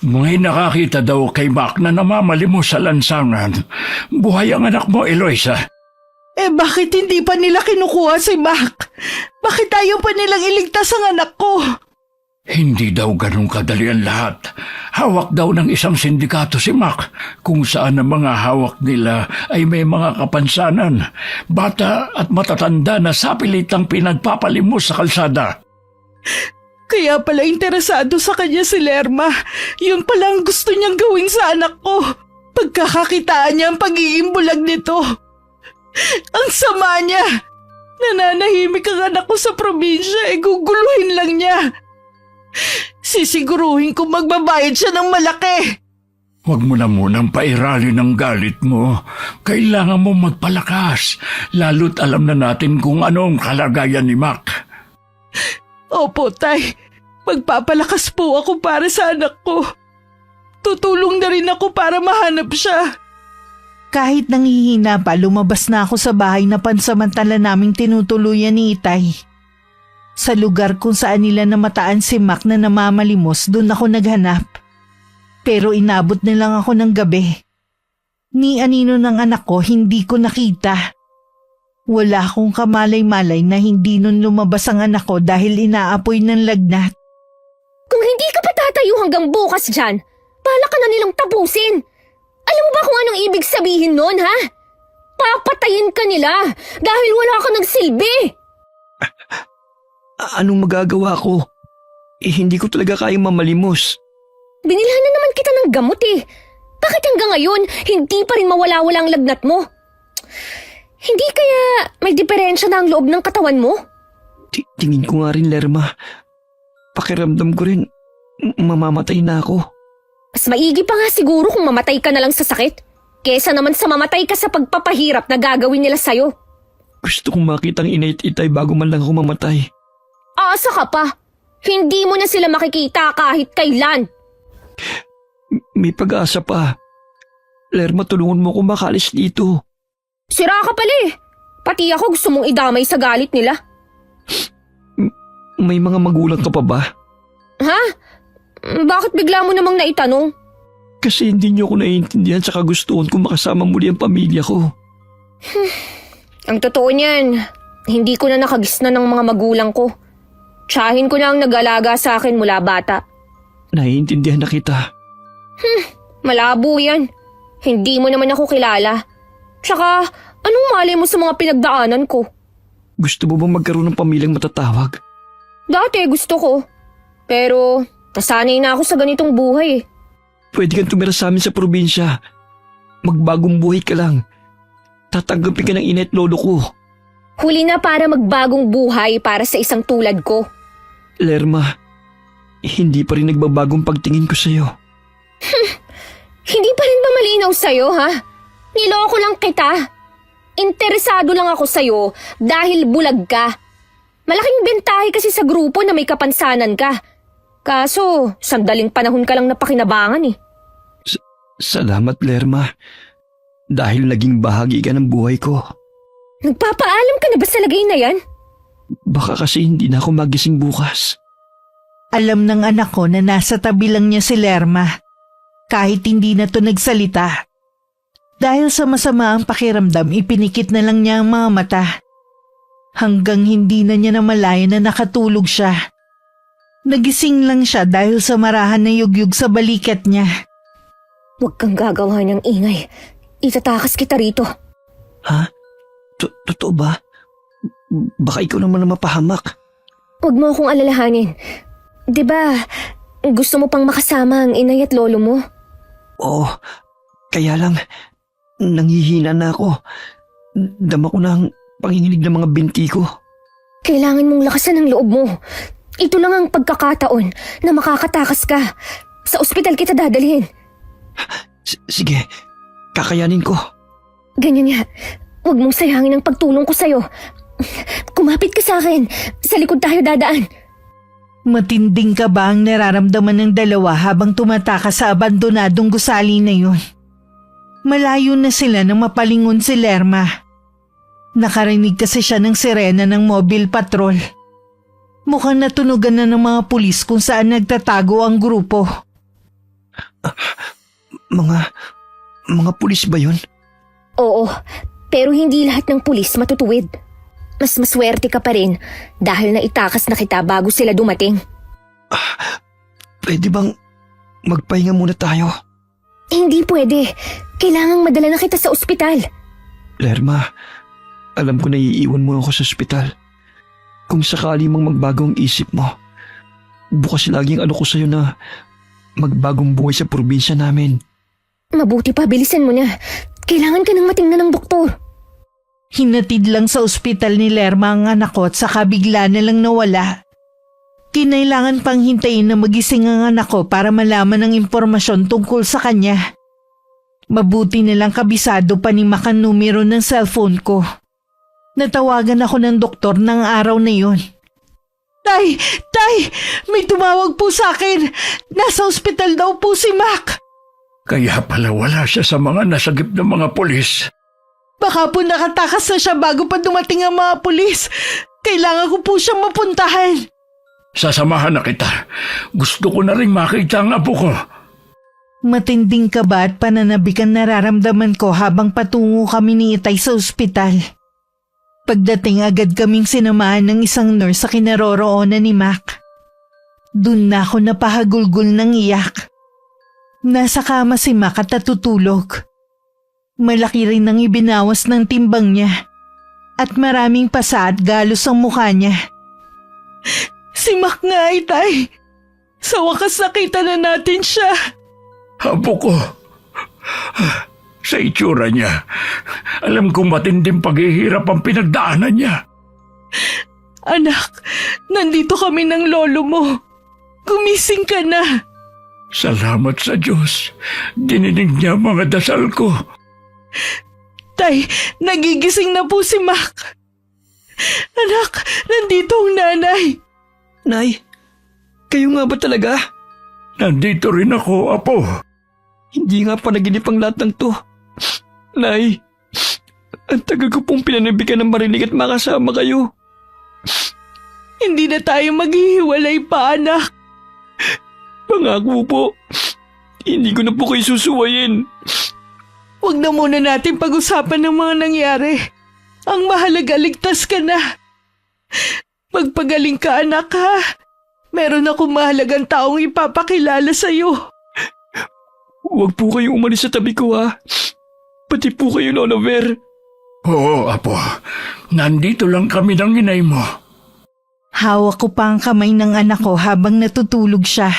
May nakakita daw kay Mac na namamalimos sa lansangan. Buhay ang anak mo, Eloisa. Bakit hindi pa nila kinukuha si Mac? Bakit ayaw pa nilang iligtas ang anak ko? Hindi daw ganun kadali ang lahat. Hawak daw ng isang sindikato si Mac, kung saan ang mga hawak nila ay may mga kapansanan, bata at matatanda na sapilitang pinagpapalimos sa kalsada. Kaya pala interesado sa kanya si Lerma. Yun pala ang gusto niyang gawin sa anak ko. Pagkakakitaan niya ang pagiging bulag nito. Ang sama niya. Nananahimik ang anak ko sa probinsya, guguluhin lang niya. Sisiguruhin kong magbabayad siya ng malaki. Huwag mo na munang pairalin ang galit mo. Kailangan mo magpalakas, lalo't alam na natin kung ano ang kalagayan ni Mac. Opo, Tay. Magpapalakas po ako para sa anak ko. Tutulong na rin ako para mahanap siya. Kahit nangihina pa, lumabas na ako sa bahay na pansamantala naming tinutuluyan ni Itay. Sa lugar kung saan nila namataan si Mac na namamalimos, doon ako naghanap. Pero inabot na lang ako ng gabi. Ni anino ng anak ko, hindi ko nakita. Wala akong kamalay-malay na hindi nun lumabas ang anak ko dahil inaapoy ng lagnat. Kung hindi ka pa tatayo hanggang bukas dyan, bala ka na nilang tapusin. Alam mo ba kung anong ibig sabihin nun, ha? Papatayin ka nila dahil wala ka ng silbi. Anong magagawa ko? Hindi ko talaga kayang mamalimos. Binilhan na naman kita ng gamot eh. Bakit hanggang ngayon, hindi pa rin mawala-wala ang lagnat mo? Hindi kaya may diferensya na ang loob ng katawan mo? Tingin ko nga rin, Lerma. Pakiramdam ko rin, mamamatay na ako. Mas maigi pa nga siguro kung mamatay ka na lang sa sakit. Kesa naman sa mamatay ka sa pagpapahirap na gagawin nila sa'yo. Gusto kong makita ang inay at itay bago man lang ako mamatay. Asa ka pa? Hindi mo na sila makikita kahit kailan. May pag-asa pa. Lerma, tulungan mo akong makalis dito. Sira ka pala eh. Pati ako gusto mong idamay sa galit nila. May mga magulang ka pa ba? Ha? Bakit bigla mo namang naitanong? Kasi hindi niyo ako naiintindihan sa kagustuhan kong makasama muli ang pamilya ko. Ang totoo niyan, hindi ko na nakagisna ng mga magulang ko. Tiyahin ko na ang nag-alaga sa akin mula bata. Naiintindihan na kita. Malabo yan. Hindi mo naman ako kilala. Tsaka, anong malay mo sa mga pinagdaanan ko? Gusto mo bang magkaroon ng pamilyang matatawag? Dati gusto ko. Pero, nasanay na ako sa ganitong buhay eh. Pwede kang tumira sa amin sa probinsya. Magbagong buhay ka lang. Tatanggapin ka ng ina at lolo ko. Huli na para magbagong buhay para sa isang tulad ko. Lerma, hindi pa rin nagbabagong pagtingin ko sa'yo. Hindi pa rin ba malinaw sa'yo, ha? Niloko lang kita. Interesado lang ako sa'yo dahil bulag ka. Malaking bentahe kasi sa grupo na may kapansanan ka. Kaso, sandaling panahon ka lang napakinabangan eh. Salamat, Lerma. Dahil naging bahagi ka ng buhay ko. Nagpapaalam ka na ba sa lagay na yan? Baka kasi hindi na ako magising bukas. Alam ng anak ko na nasa tabi lang niya si Lerma. Kahit hindi na to nagsalita. Dahil sa masama ang pakiramdam, ipinikit na lang niya ang mga mata. Hanggang hindi na niya namalayan na nakatulog siya. Nagising lang siya dahil sa marahan na yugyug sa balikat niya. Huwag kang gagawa ng ingay. Itatakas kita rito. Ha? Totoo ba? Baka ikaw naman na mapahamak. Huwag mo akong alalahanin. 'Di ba, gusto mo pang makasama ang inay at lolo mo? Oo, kaya lang, nanghihina na ako. Dama ko na ang panginginig ng mga binti ko. Kailangan mong lakasan ang loob mo. Ito lang ang pagkakataon na makakatakas ka. Sa ospital kita dadalhin. Sige, kakayanin ko. Ganyan nga. Huwag mong sayangin ang pagtulong ko sa'yo. Kumapit ka sa akin. Sa likod tayo dadaan. Matinding ka ba ang nararamdaman ng dalawa habang tumatakas sa abandonadong gusali na yun? Malayo na sila nang mapalingon si Lerma. Nakarinig kasi siya ng sirena ng mobile patrol. Mukhang natunugan na ng mga pulis kung saan nagtatago ang grupo. Mga pulis ba yun? Oo, pero hindi lahat ng pulis matutuwid. Mas maswerte ka pa rin dahil naitakas na kita bago sila dumating. Pwede bang magpahinga muna tayo? Hindi pwede. Kailangang madala na kita sa ospital. Lerma, alam ko na iiwan mo ako sa ospital. Kung sakali mang magbago ang isip mo, bukas laging ko sa'yo na magbagong buhay sa probinsya namin. Mabuti pa, bilisan mo na. Kailangan ka nang matingnan ng doktor. Hinatid lang sa ospital ni Lerma ang anak ko at saka bigla na lang nawala. Kinailangan pang hintayin na magising ang anak ko para malaman ang impormasyon tungkol sa kanya. Mabuti nilang kabisado pa ni Mac ang numero ng cellphone ko. Natawagan ako ng doktor ng araw na yun. Tay! Tay! May tumawag po sa akin! Nasa ospital daw po si Mac! Kaya pala wala siya sa mga nasagip ng mga pulis. Baka po nakatakas na siya bago pa dumating ang mga pulis. Kailangan ko po siyang mapuntahan. Sasamahan na kita. Gusto ko na rin makita ang apo ko. Matinding kaba at pananabik ang nararamdaman ko habang patungo kami ni Itay sa ospital. Pagdating agad kaming sinamahan ng isang nurse sa kinaroroonan ni Mac. Doon na ako napahagulgol ng iyak. Nasa kama si Mac at natutulog. Malaki rin ang ibinawas ng timbang niya at maraming pasa at galos ang mukha niya. Si Mac nga, Itay. Sa wakas nakita na natin siya. Apo ko. Sa itsura niya, alam kong matinding paghihirap ang pinagdaanan niya. Anak, nandito kami ng lolo mo. Gumising ka na. Salamat sa Diyos. Dininig niya ang mga dasal ko. Tay, nagigising na po si Mac. Anak, nandito ang nanay. Nay, kayo nga ba talaga? Nandito rin ako, Apo. Hindi nga panaginip ang lahat ng to. Nay, ang tagal ko pong pinanabigan ng marinig at makasama kayo. Hindi na tayo maghihiwalay pa, anak. Pangako po, hindi ko na po kayo susuwayin. Huwag na muna natin pag-usapan ng mga nangyari. Ang mahalaga, ligtas ka na. Magpagaling ka, anak, ha? Meron akong mahalagang taong ipapakilala sa'yo. Huwag po kayong umalis sa tabi ko, ha? Pati po kayo, Lolo Ver. Oo, Apo. Nandito lang kami ng inay mo. Hawak ko pa ang kamay ng anak ko habang natutulog siya.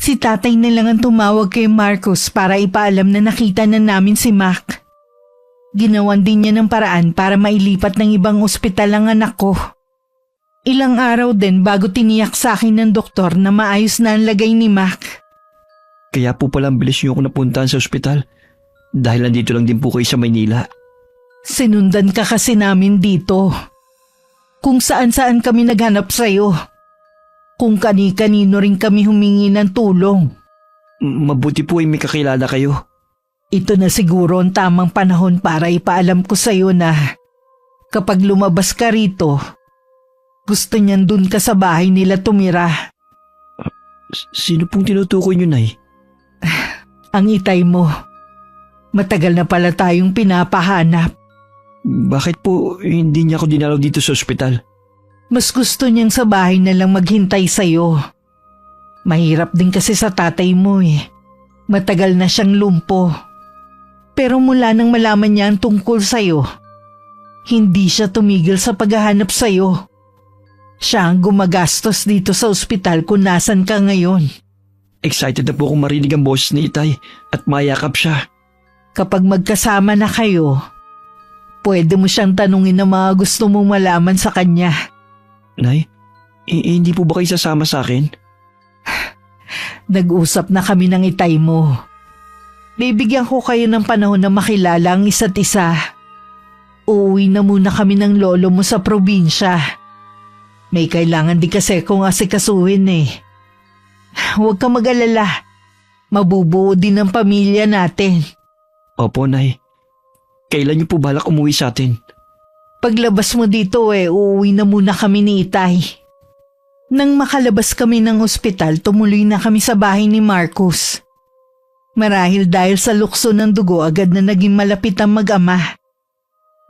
Si tatay na lang ang tumawag kay Marcos para ipaalam na nakita na namin si Mac. Ginawan din niya ng paraan para mailipat ng ibang ospital ang anak ko. Ilang araw din bago tiniyak sa akin ng doktor na maayos na ang lagay ni Mac. Kaya po pala ang bilis niyo ako napuntahan sa ospital. Dahil nandito lang din po kayo sa Maynila. Sinundan ka kasi namin dito. Kung saan-saan kami naghanap sa'yo. Kung kani-kanino rin kami humingi ng tulong. Mabuti po ay may kakilala kayo. Ito na siguro ang tamang panahon para ipaalam ko sa'yo na kapag lumabas ka rito, gusto niyan dun ka sa bahay nila tumira. Sino pong tinutukoy niyo, Nay? Ang itay mo. Matagal na pala tayong pinapahanap. Bakit po hindi niya ako dinalaw dito sa ospital? Mas gusto niyang sa bahay na lang maghintay sa'yo. Mahirap din kasi sa tatay mo eh. Matagal na siyang lumpo. Pero mula nang malaman niya ang tungkol sa'yo, hindi siya tumigil sa paghahanap sa'yo. Siya ang gumagastos dito sa ospital kung nasan ka ngayon. Excited na po akong marinig ang boses ni Itay at mayakap siya. Kapag magkasama na kayo, pwede mo siyang tanungin na mga gusto mong malaman sa kanya. Nay, hindi po ba kayo sasama sa akin? Nag-usap na kami ng itay mo. Bibigyan ko kayo ng panahon na makilala ang isa't isa. Uuwi na muna kami ng lolo mo sa probinsya. May kailangan din kasi kung asikasuhin eh. Huwag kang mag-alala. Mabubuo din ang pamilya natin. Opo, Nay. Kailan niyo po balak umuwi sa atin? Paglabas mo dito uuwi na muna kami ni Itay. Nang makalabas kami ng ospital, tumuloy na kami sa bahay ni Marcos. Marahil dahil sa lukso ng dugo agad na naging malapit ang mag-ama.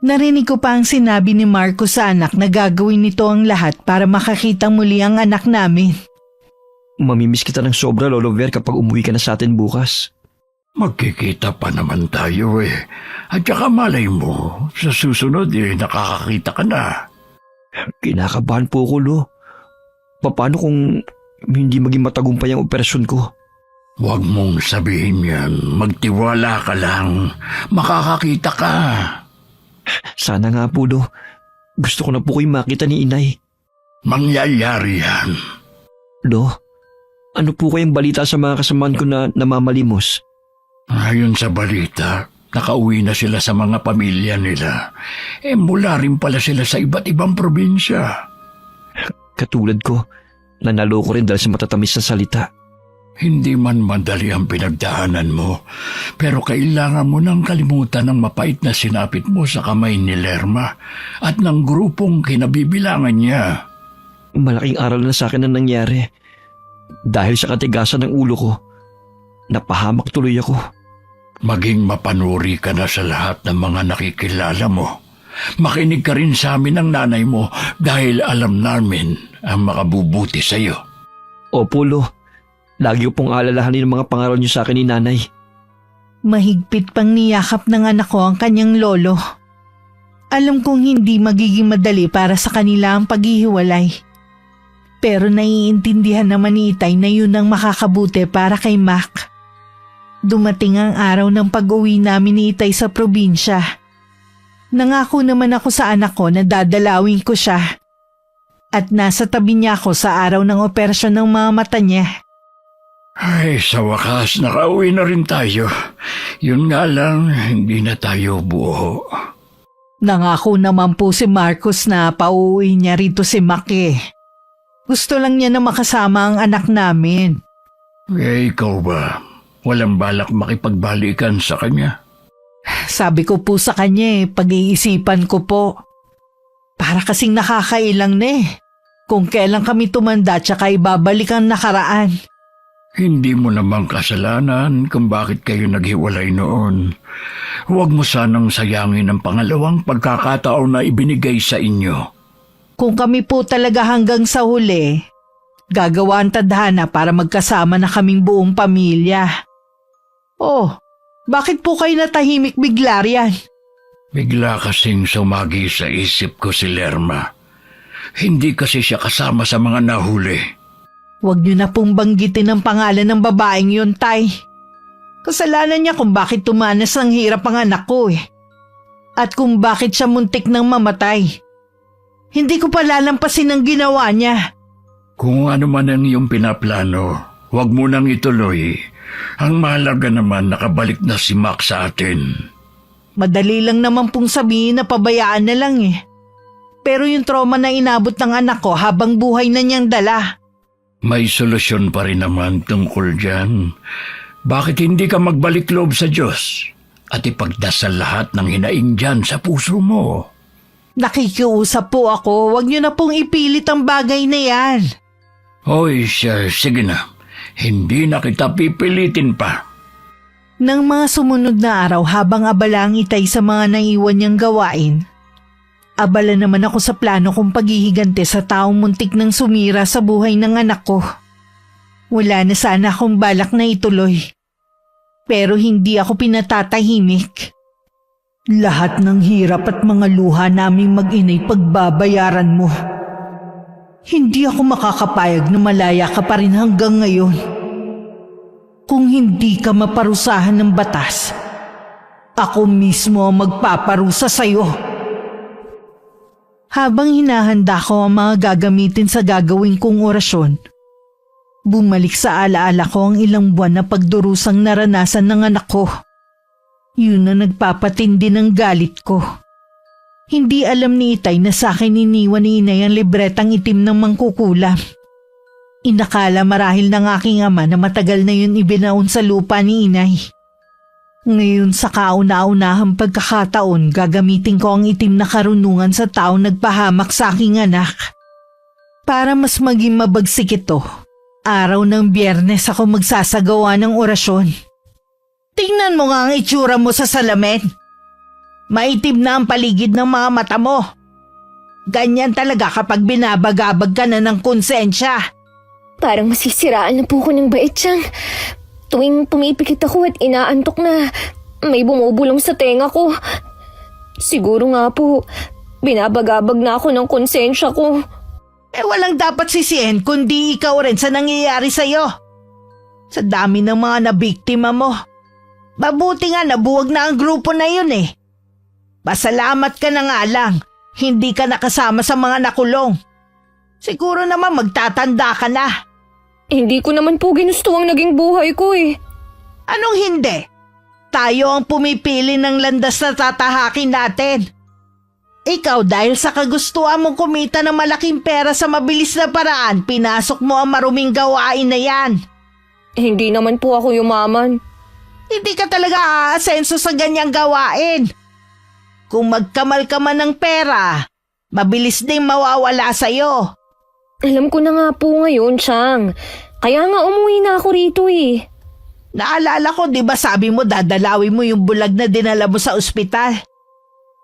Narinig ko pa ang sinabi ni Marcos sa anak na gagawin nito ang lahat para makakita muli ang anak namin. Mamimiss kita ng sobra, Lolo Ver, kapag umuwi ka na sa atin bukas. Magkikita pa naman tayo eh. At saka malay mo, sa susunod nakakakita ka na. Kinakabahan po ako, Lo. Paano kung hindi maging matagumpay ang operasyon ko? Huwag mong sabihin yan. Magtiwala ka lang. Makakakita ka. Sana nga po, Lo. Gusto ko na po kayo makita ni Inay. Mangyayari yan. Lo, ano po kayang balita sa mga kasamaan ko na namamalimos? Ayon sa balita, nakauwi na sila sa mga pamilya nila. Mula rin pala sila sa iba't ibang probinsya. Katulad ko, nanalo ko rin dahil sa matatamis na salita. Hindi man madali ang pinagdaanan mo, pero kailangan mo nang kalimutan ang mapait na sinapit mo sa kamay ni Lerma at ng grupong kinabibilangan niya. Malaking aral na sa akin ang nangyari. Dahil sa katigasan ng ulo ko, napahamak tuloy ako. Maging mapanuri ka na sa lahat ng mga nakikilala mo. Makinig ka rin sa amin ng nanay mo dahil alam namin ang makabubuti sa iyo. Opo, Lo. Lagi ko pong alalahanin ang mga pangaral niyo sa akin ni nanay. Mahigpit pang niyakap ng anak ko ang kanyang lolo. Alam kong hindi magiging madali para sa kanila ang paghihiwalay. Pero naiintindihan naman ni Itay na yun ang makakabuti para kay Mac. Dumating ang araw ng pag-uwi namin ni Itay sa probinsya. Nangako naman ako sa anak ko na dadalawin ko siya. At nasa tabi niya ako sa araw ng operasyon ng mga mata niya. Ay, sa wakas, nakauwi na rin tayo. Yun nga lang, hindi na tayo buo. Nangako naman po si Marcos na pauwi niya rito si Mac eh. Gusto lang niya na makasama ang anak namin. Ikaw ba? Walang balak makipagbalikan sa kanya? Sabi ko po sa kanya pag-iisipan ko po. Para kasing nakakailang na eh. Kung kailan kami tumanda tsaka ibabalik ang nakaraan. Hindi mo namang kasalanan kung bakit kayo naghiwalay noon. Huwag mo sanang sayangin ang pangalawang pagkakataon na ibinigay sa inyo. Kung kami po talaga hanggang sa huli, gagawa ang tadhana para magkasama na kaming buong pamilya. Oh, bakit po kayo natahimik bigla riyan? Bigla kasing sumagi sa isip ko si Lerma. Hindi kasi siya kasama sa mga nahuli. Huwag niyo na pong banggitin ang pangalan ng babaeng yun, Tay. Kasalanan niya kung bakit tumanas ng hirap ang anak ko eh. At kung bakit siya muntik nang mamatay. Hindi ko pa lalampasin ang ginawa niya. Kung ano man ang iyong pinaplano, huwag mo nang ituloy. Ang mahalaga naman nakabalik na si Mac sa atin. Madali lang naman pong sabihin na pabayaan na lang eh. Pero yung trauma na inabot ng anak ko habang buhay na niyang dala. May solusyon pa rin naman tungkol dyan. Bakit hindi ka magbalik loob sa Diyos at ipagdasal lahat ng hinaing dyan sa puso mo? Nakikiusap po ako, huwag niyo na pong ipilit ang bagay na yan. Hoy, sige na. Hindi na kita pipilitin pa. Nang mga sumunod na araw habang abala ang Itay sa mga naiwan niyang gawain, abala naman ako sa plano kong paghihigante sa taong muntik nang sumira sa buhay ng anak ko. Wala na sana akong balak na ituloy. Pero hindi ako pinatatahimik. Lahat ng hirap at mga luha naming mag-inay pagbabayaran mo. Hindi ako makakapayag na malaya ka pa rin hanggang ngayon. Kung hindi ka maparusahan ng batas, ako mismo ang magpaparusa sa'yo. Habang hinahanda ko ang mga gagamitin sa gagawin kong orasyon, bumalik sa alaala ko ang ilang buwan na pagdurusang naranasan ng anak ko. Yun na nagpapatindi ng galit ko. Hindi alam ni Itay na sa akin iniwan ni Inay ang libretang itim ng mangkukulam. Inakala marahil ng aking ama na matagal na yun ibinaon sa lupa ni Inay. Ngayon sa kauna-unahang pagkakataon, gagamitin ko ang itim na karunungan sa taong nagpahamak sa aking anak. Para mas maging mabagsik ito, araw ng Biyernes ako magsasagawa ng orasyon. Tingnan mo nga ang itsura mo sa salamin. Maitim na ang paligid ng mga mata mo. Ganyan talaga kapag binabagabag ka na ng konsensya. Parang masisiraan na po ko ng bait siyang. Tuwing pumipikit ako at inaantok na may bumubulong sa tenga ko. Siguro nga po, binabagabag na ako ng konsensya ko. Walang dapat sisihin kundi ikaw rin sa nangyayari sa'yo. Sa dami ng mga nabiktima mo. Mabuti nga nabuwag na ang grupo na yun eh. Pasalamat ka na nga lang, hindi ka nakasama sa mga nakulong. Siguro naman magtatanda ka na. Hindi ko naman po ginusto ang naging buhay ko eh. Anong hindi? Tayo ang pumipili ng landas na tatahakin natin. Ikaw dahil sa kagustuhan mong kumita ng malaking pera sa mabilis na paraan, pinasok mo ang maruming gawain na yan. Hindi naman po ako yumaman. Hindi ka talaga aasenso sa ganyang gawain. Kung magkamal ka man ng pera, mabilis din mawawala sa'yo. Alam ko na nga po ngayon, Chang. Kaya nga umuwi na ako rito eh. Naalala ko, di ba sabi mo dadalawin mo yung bulag na dinala mo sa ospital?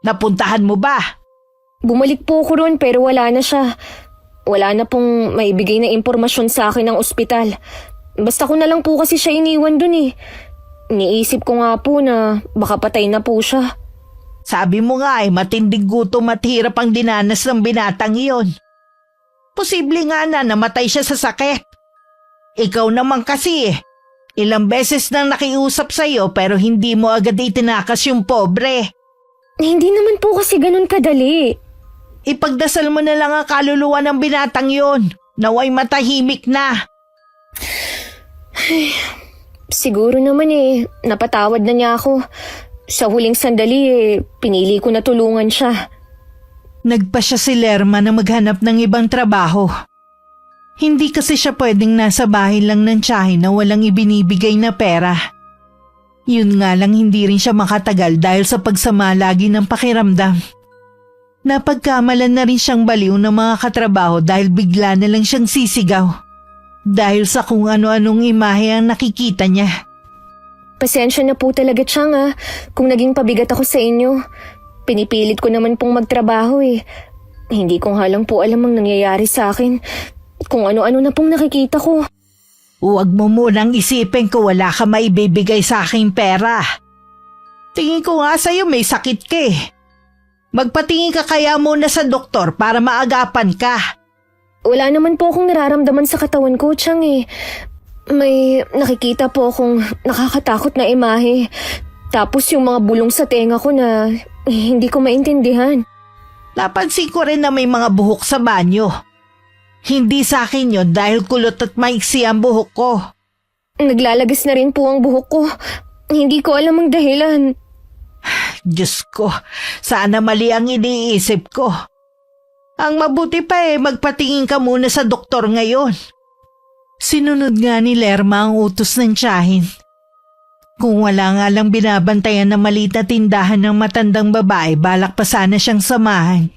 Napuntahan mo ba? Bumalik po ako ron pero wala na siya. Wala na pong maibigay na impormasyon sa akin ng ospital. Basta ko na lang po kasi siya iniwan dun eh. Iniisip ko nga po na baka patay na po siya. Sabi mo nga matinding gutom at hirap ang dinanas ng binatang iyon. Posible nga na namatay siya sa sakit. Ikaw naman kasi ilang beses nang nakiusap sa'yo pero hindi mo agad itinakas yung pobre. Hindi naman po kasi ganun kadali. Ipagdasal mo na lang ang kaluluwa ng binatang yon. Naway matahimik na. Siguro naman napatawad na niya ako. Sa huling sandali pinili ko na tulungan siya. Nagpa siya si Lerma na maghanap ng ibang trabaho. Hindi kasi siya pwedeng nasa bahay lang ng tiyahin na walang ibinibigay na pera. Yun nga lang hindi rin siya makatagal dahil sa pagsama lagi ng pakiramdam. Napagkamalan na rin siyang baliw ng mga katrabaho dahil bigla na lang siyang sisigaw. Dahil sa kung ano-anong imahe ang nakikita niya. Pasensya na po talaga, Chang kung naging pabigat ako sa inyo. Pinipilit ko naman pong magtrabaho Hindi ko nga lang po alam ang nangyayari sa akin. Kung ano-ano na pong nakikita ko. Huwag mo munang isipin ko wala ka maibibigay sa aking pera. Tingin ko nga sa'yo may sakit ka Magpatingin ka kaya muna sa doktor para maagapan ka. Wala naman po akong nararamdaman sa katawan ko, Chang May nakikita po akong nakakatakot na imahe. Tapos yung mga bulong sa tenga ko na hindi ko maintindihan. Napansin ko rin na may mga buhok sa banyo. Hindi sa akin yun dahil kulot at maiksi ang buhok ko. Naglalagas na rin po ang buhok ko. Hindi ko alam ang dahilan. Diyos ko, sana mali ang iniisip ko. Ang mabuti pa magpatingin ka muna sa doktor ngayon. Sinunod nga ni Lerma ang utos ng tiyahin. Kung wala nga lang binabantayan na maliit na tindahan ng matandang babae, balak pa sana siyang samahan.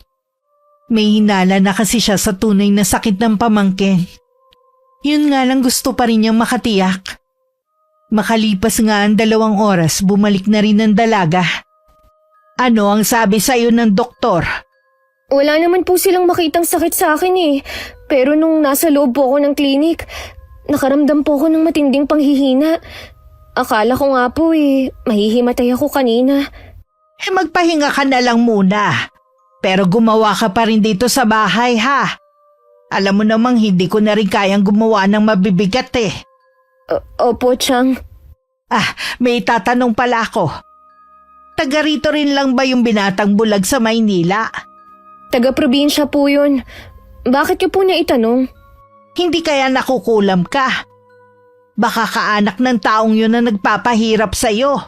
May hinala na kasi siya sa tunay na sakit ng pamangkin. Yun nga lang gusto pa rin niyang makatiyak. Makalipas nga ang 2 oras, bumalik na rin ang dalaga. Ano ang sabi sa'yo ng doktor? Wala naman po silang makitang sakit sa akin Pero nung nasa loob po ako ng klinik, nakaramdam po ako ng matinding panghihina. Akala ko nga po mahihimatay ako kanina. Magpahinga ka na lang muna. Pero gumawa ka pa rin dito sa bahay ha. Alam mo namang hindi ko na rin kayang gumawa ng mabibigat Opo, Chang. May tatanong pala ako. Taga rito rin lang ba yung binatang bulag sa Maynila? Taga-probinsya po yun. Bakit niyo po niya itanong? Hindi kaya nakukulam ka? Baka kaanak ng taong yun na nagpapahirap sa'yo.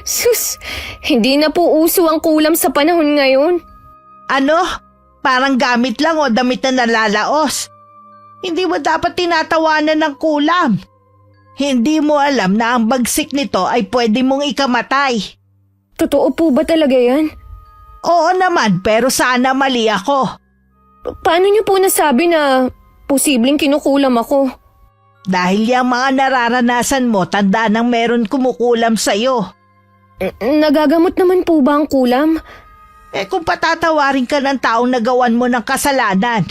Sus, hindi na po uso ang kulam sa panahon ngayon. Ano? Parang gamit lang o damit na nalalaos. Hindi mo dapat tinatawanan ng kulam. Hindi mo alam na ang bagsik nito ay pwede mong ikamatay. Totoo po ba talaga yan? Oo naman, pero sana mali ako. Paano niyo po nasabi na posibleng kinukulam ako? Dahil yung mga nararanasan mo, tanda nang meron kumukulam sa'yo. Nagagamot naman po ba ang kulam? Kung patatawarin ka ng taong nagawan mo ng kasalanan,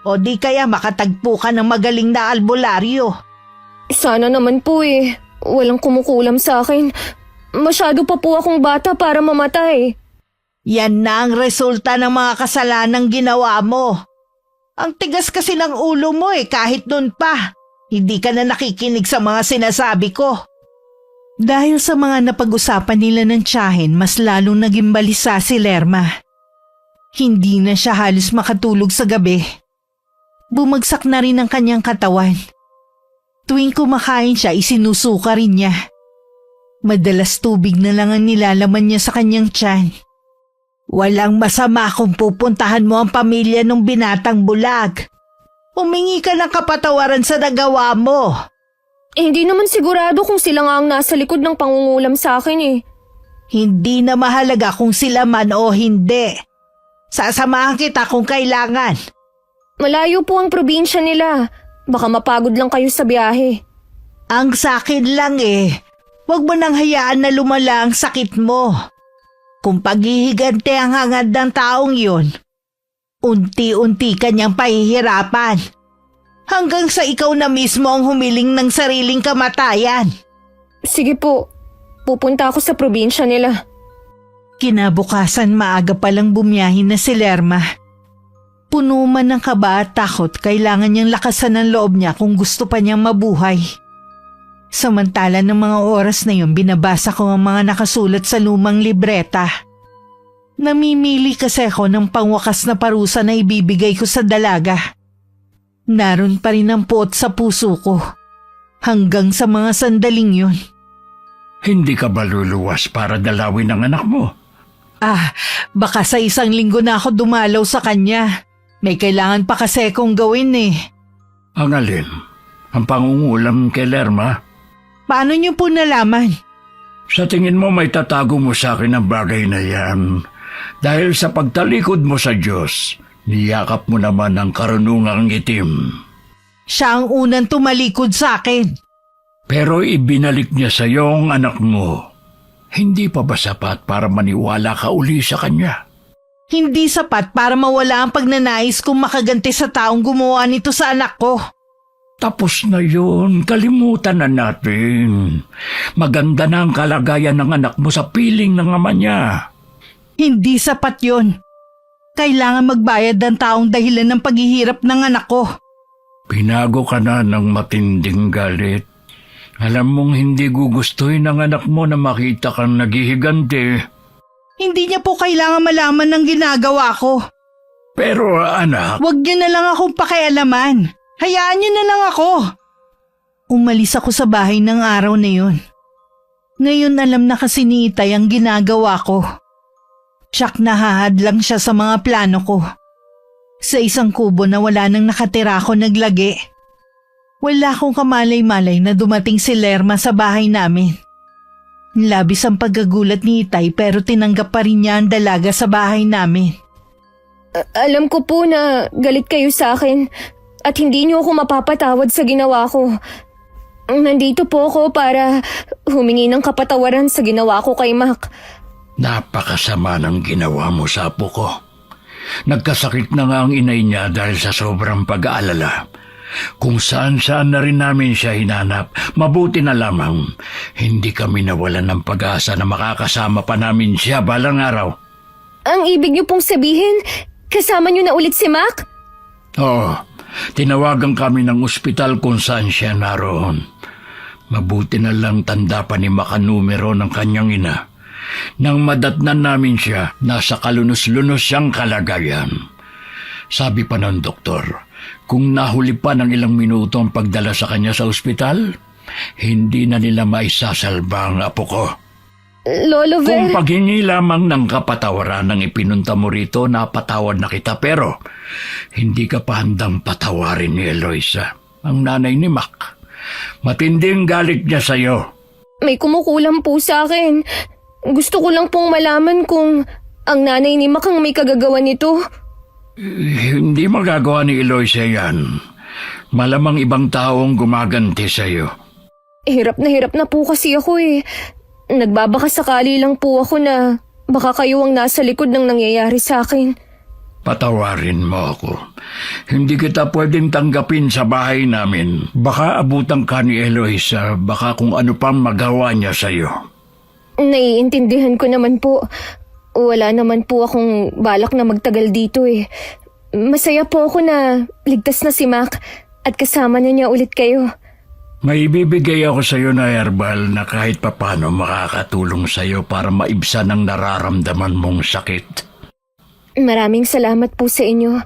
o di kaya makatagpo ka ng magaling na albularyo. Sana naman po walang kumukulam sa akin. Masyado pa po akong bata para mamatay. Yan na ang resulta ng mga kasalanang ginawa mo. Ang tigas kasi ng ulo mo kahit nun pa. Hindi ka na nakikinig sa mga sinasabi ko. Dahil sa mga napag-usapan nila ng tiyahin, mas lalong naging balisa si Lerma. Hindi na siya halos makatulog sa gabi. Bumagsak na rin ang kanyang katawan. Tuwing kumakain siya, isinusuka rin niya. Madalas tubig na lang ang nilalaman niya sa kanyang tiyan. Walang masama kung pupuntahan mo ang pamilya ng binatang bulag. Humingi ka ng kapatawaran sa nagawa mo. Hindi naman sigurado kung sila nga ang nasa likod ng pangungulam sa akin eh. Hindi na mahalaga kung sila man o hindi. Sasamahan kita kung kailangan. Malayo po ang probinsya nila. Baka mapagod lang kayo sa biyahe. Ang sakin lang huwag mo nang hayaan na lumala ang sakit mo. Kung paghihigante ang hangad ng taong yun, unti-unti kanyang pahihirapan. Hanggang sa ikaw na mismo ang humiling ng sariling kamatayan. Sige po, pupunta ako sa probinsya nila. Kinabukasan maaga palang bumiyahin na si Lerma. Puno man ng kaba at takot, kailangan niyang lakasan ang loob niya kung gusto pa niyang mabuhay. Samantala ng mga oras na yun, binabasa ko ang mga nakasulat sa lumang libreta. Namimili kasi ako ng pangwakas na parusa na ibibigay ko sa dalaga. Naroon pa rin ang puot sa puso ko. Hanggang sa mga sandaling yun. Hindi ka ba luluwas para dalawin ang anak mo? Baka sa 1 linggo na ako dumalaw sa kanya. May kailangan pa kasi kong gawin Ang alin? Ang pangungulam kay Lerma? Paano niyo po nalaman? Sa tingin mo may tatago mo sa akin ang bagay na yan. Dahil sa pagtalikod mo sa Diyos, niyakap mo naman ang karunungang itim. Siya ang unang tumalikod sa akin. Pero ibinalik niya sa iyo ang anak mo. Hindi pa ba sapat para maniwala ka uli sa kanya? Hindi sapat para mawala ang pagnanais kong makaganti sa taong gumawa nito sa anak ko. Tapos na yun, kalimutan na natin. Maganda na ang kalagayan ng anak mo sa piling ng ama niya. Hindi sapat yun. Kailangan magbayad ng taong dahilan ng paghihirap ng anak ko. Pinago ka na ng matinding galit. Alam mong hindi gugustuhin ng anak mo na makita kang naghihiganti. Hindi niya po kailangan malaman ng ginagawa ko. Pero anak... Huwag niyo na lang akong pakialaman. Hayaan niyo na lang ako. Umalis ako sa bahay ng araw na yun. Ngayon alam na kasi ni Itay ang ginagawa ko. Tsak nahahadlang siya sa mga plano ko. Sa isang kubo na wala nang nakatira ako naglagi. Wala akong kamalay-malay na dumating si Lerma sa bahay namin. Labis ang pagkagulat ni Itay pero tinanggap pa rin niya ang dalaga sa bahay namin. Alam ko po na galit kayo sa akin at hindi niyo ako mapapatawad sa ginawa ko. Nandito po ako para humingi ng kapatawaran sa ginawa ko kay Mac. Napakasama ng ginawa mo sa apo ko. Nagkasakit na nga ang inay niya dahil sa sobrang pag-aalala. Kung saan-saan na rin namin siya hinanap, mabuti na lamang. Hindi kami nawalan ng pag-asa na makakasama pa namin siya balang araw. Ang ibig niyo pong sabihin, kasama niyo na ulit si Mac? Oo, tinawagan kami ng ospital kung saan siya naroon. Mabuti na lang tanda pa ni Mac ang numero ng kanyang ina. Nang madatnan namin siya, nasa kalunos-lunos siyang kalagayan. Sabi pa ng doktor, kung nahuli pa ng ilang minuto ang pagdala sa kanya sa ospital, hindi na nila maisasalba ang apo ko. Lolo Kung Ver... paghingi lamang ng kapatawaran ng ipinunta mo rito, napatawad na kita, pero hindi ka pa handang patawarin ni Eloisa, ang nanay ni Mac. Matinding galit niya sa'yo. May kumukulam po sa akin. Gusto ko lang pong malaman kung ang nanay ni Mac ang may kagagawa nito. Hindi magagawa ni Eloisa yan. Malamang ibang taong gumaganti sa'yo. Hirap na po kasi ako eh. Nagbabaka sakali lang po ako na baka kayo ang nasa likod ng nangyayari sa akin. Patawarin mo ako. Hindi kita pwedeng tanggapin sa bahay namin. Baka abutan ka ni Eloisa, baka kung ano pang magawa niya sa'yo. Naiintindihan ko naman po. Wala naman po akong balak na magtagal dito eh. Masaya po ako na ligtas na si Mac at kasama na niya ulit kayo. May ibibigay ako sa iyo na herbal na kahit papano makakatulong sa iyo para maibsan ang nararamdaman mong sakit. Maraming salamat po sa inyo.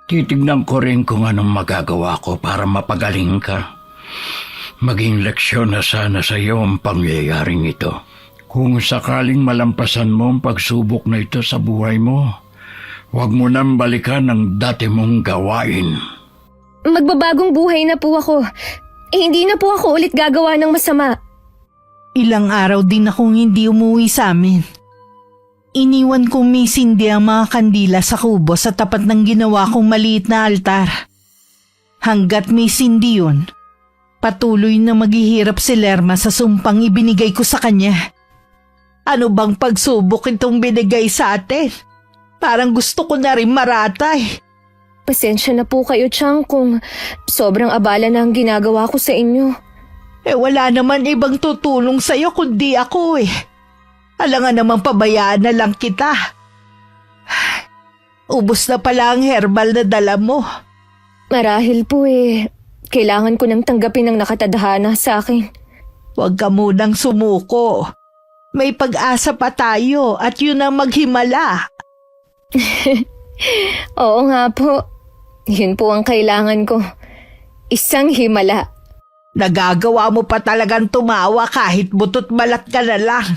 Titignan ko rin kung anong magagawa ko para mapagaling ka. Maging leksyon na sana sa iyo ang pangyayaring ito. Kung sakaling malampasan mo ang pagsubok na ito sa buhay mo, huwag mo nang balikan ang dati mong gawain. Magbabagong buhay na po ako. Hindi na po ako ulit gagawa ng masama. Ilang araw din akong hindi umuwi sa amin. Iniwan kong may sindi ang mga kandila sa kubo sa tapat ng ginawa kong maliit na altar. Hanggat may sindi yun, patuloy na maghihirap si Lerma sa sumpang ibinigay ko sa kanya. Ano bang pagsubok itong binigay sa atin? Parang gusto ko na rin maratay. Pasensya na po kayo, Chang, kung sobrang abala na ang ginagawa ko sa inyo. Wala naman ibang tutulong sa'yo kundi ako Alangan naman pabayaan na lang kita. Ubus na pala ang herbal na dala mo. Marahil po kailangan ko nang tanggapin ang nakatadhana sa akin. Huwag ka munang sumuko. May pag-asa pa tayo at yun ang maghimala. Oo nga po. Yun po ang kailangan ko. Isang himala. Nagagawa mo pa talagang tumawa kahit butot balat ka na lang.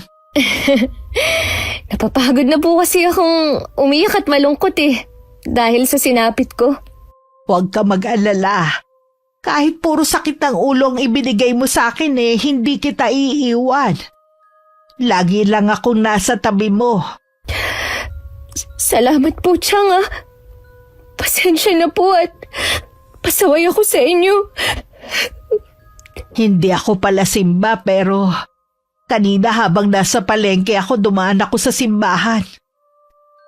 Napapagod na po kasi akong umiyak at malungkot dahil sa sinapit ko. Huwag ka mag-alala. Kahit puro sakit ng ulo ang ibinigay mo sa akin hindi kita iiwan. Lagi lang akong nasa tabi mo. Salamat po, Chang. Pasensya na po at pasaway ako sa inyo. Hindi ako pala simba pero kanina habang nasa palengke ako dumaan ako sa simbahan.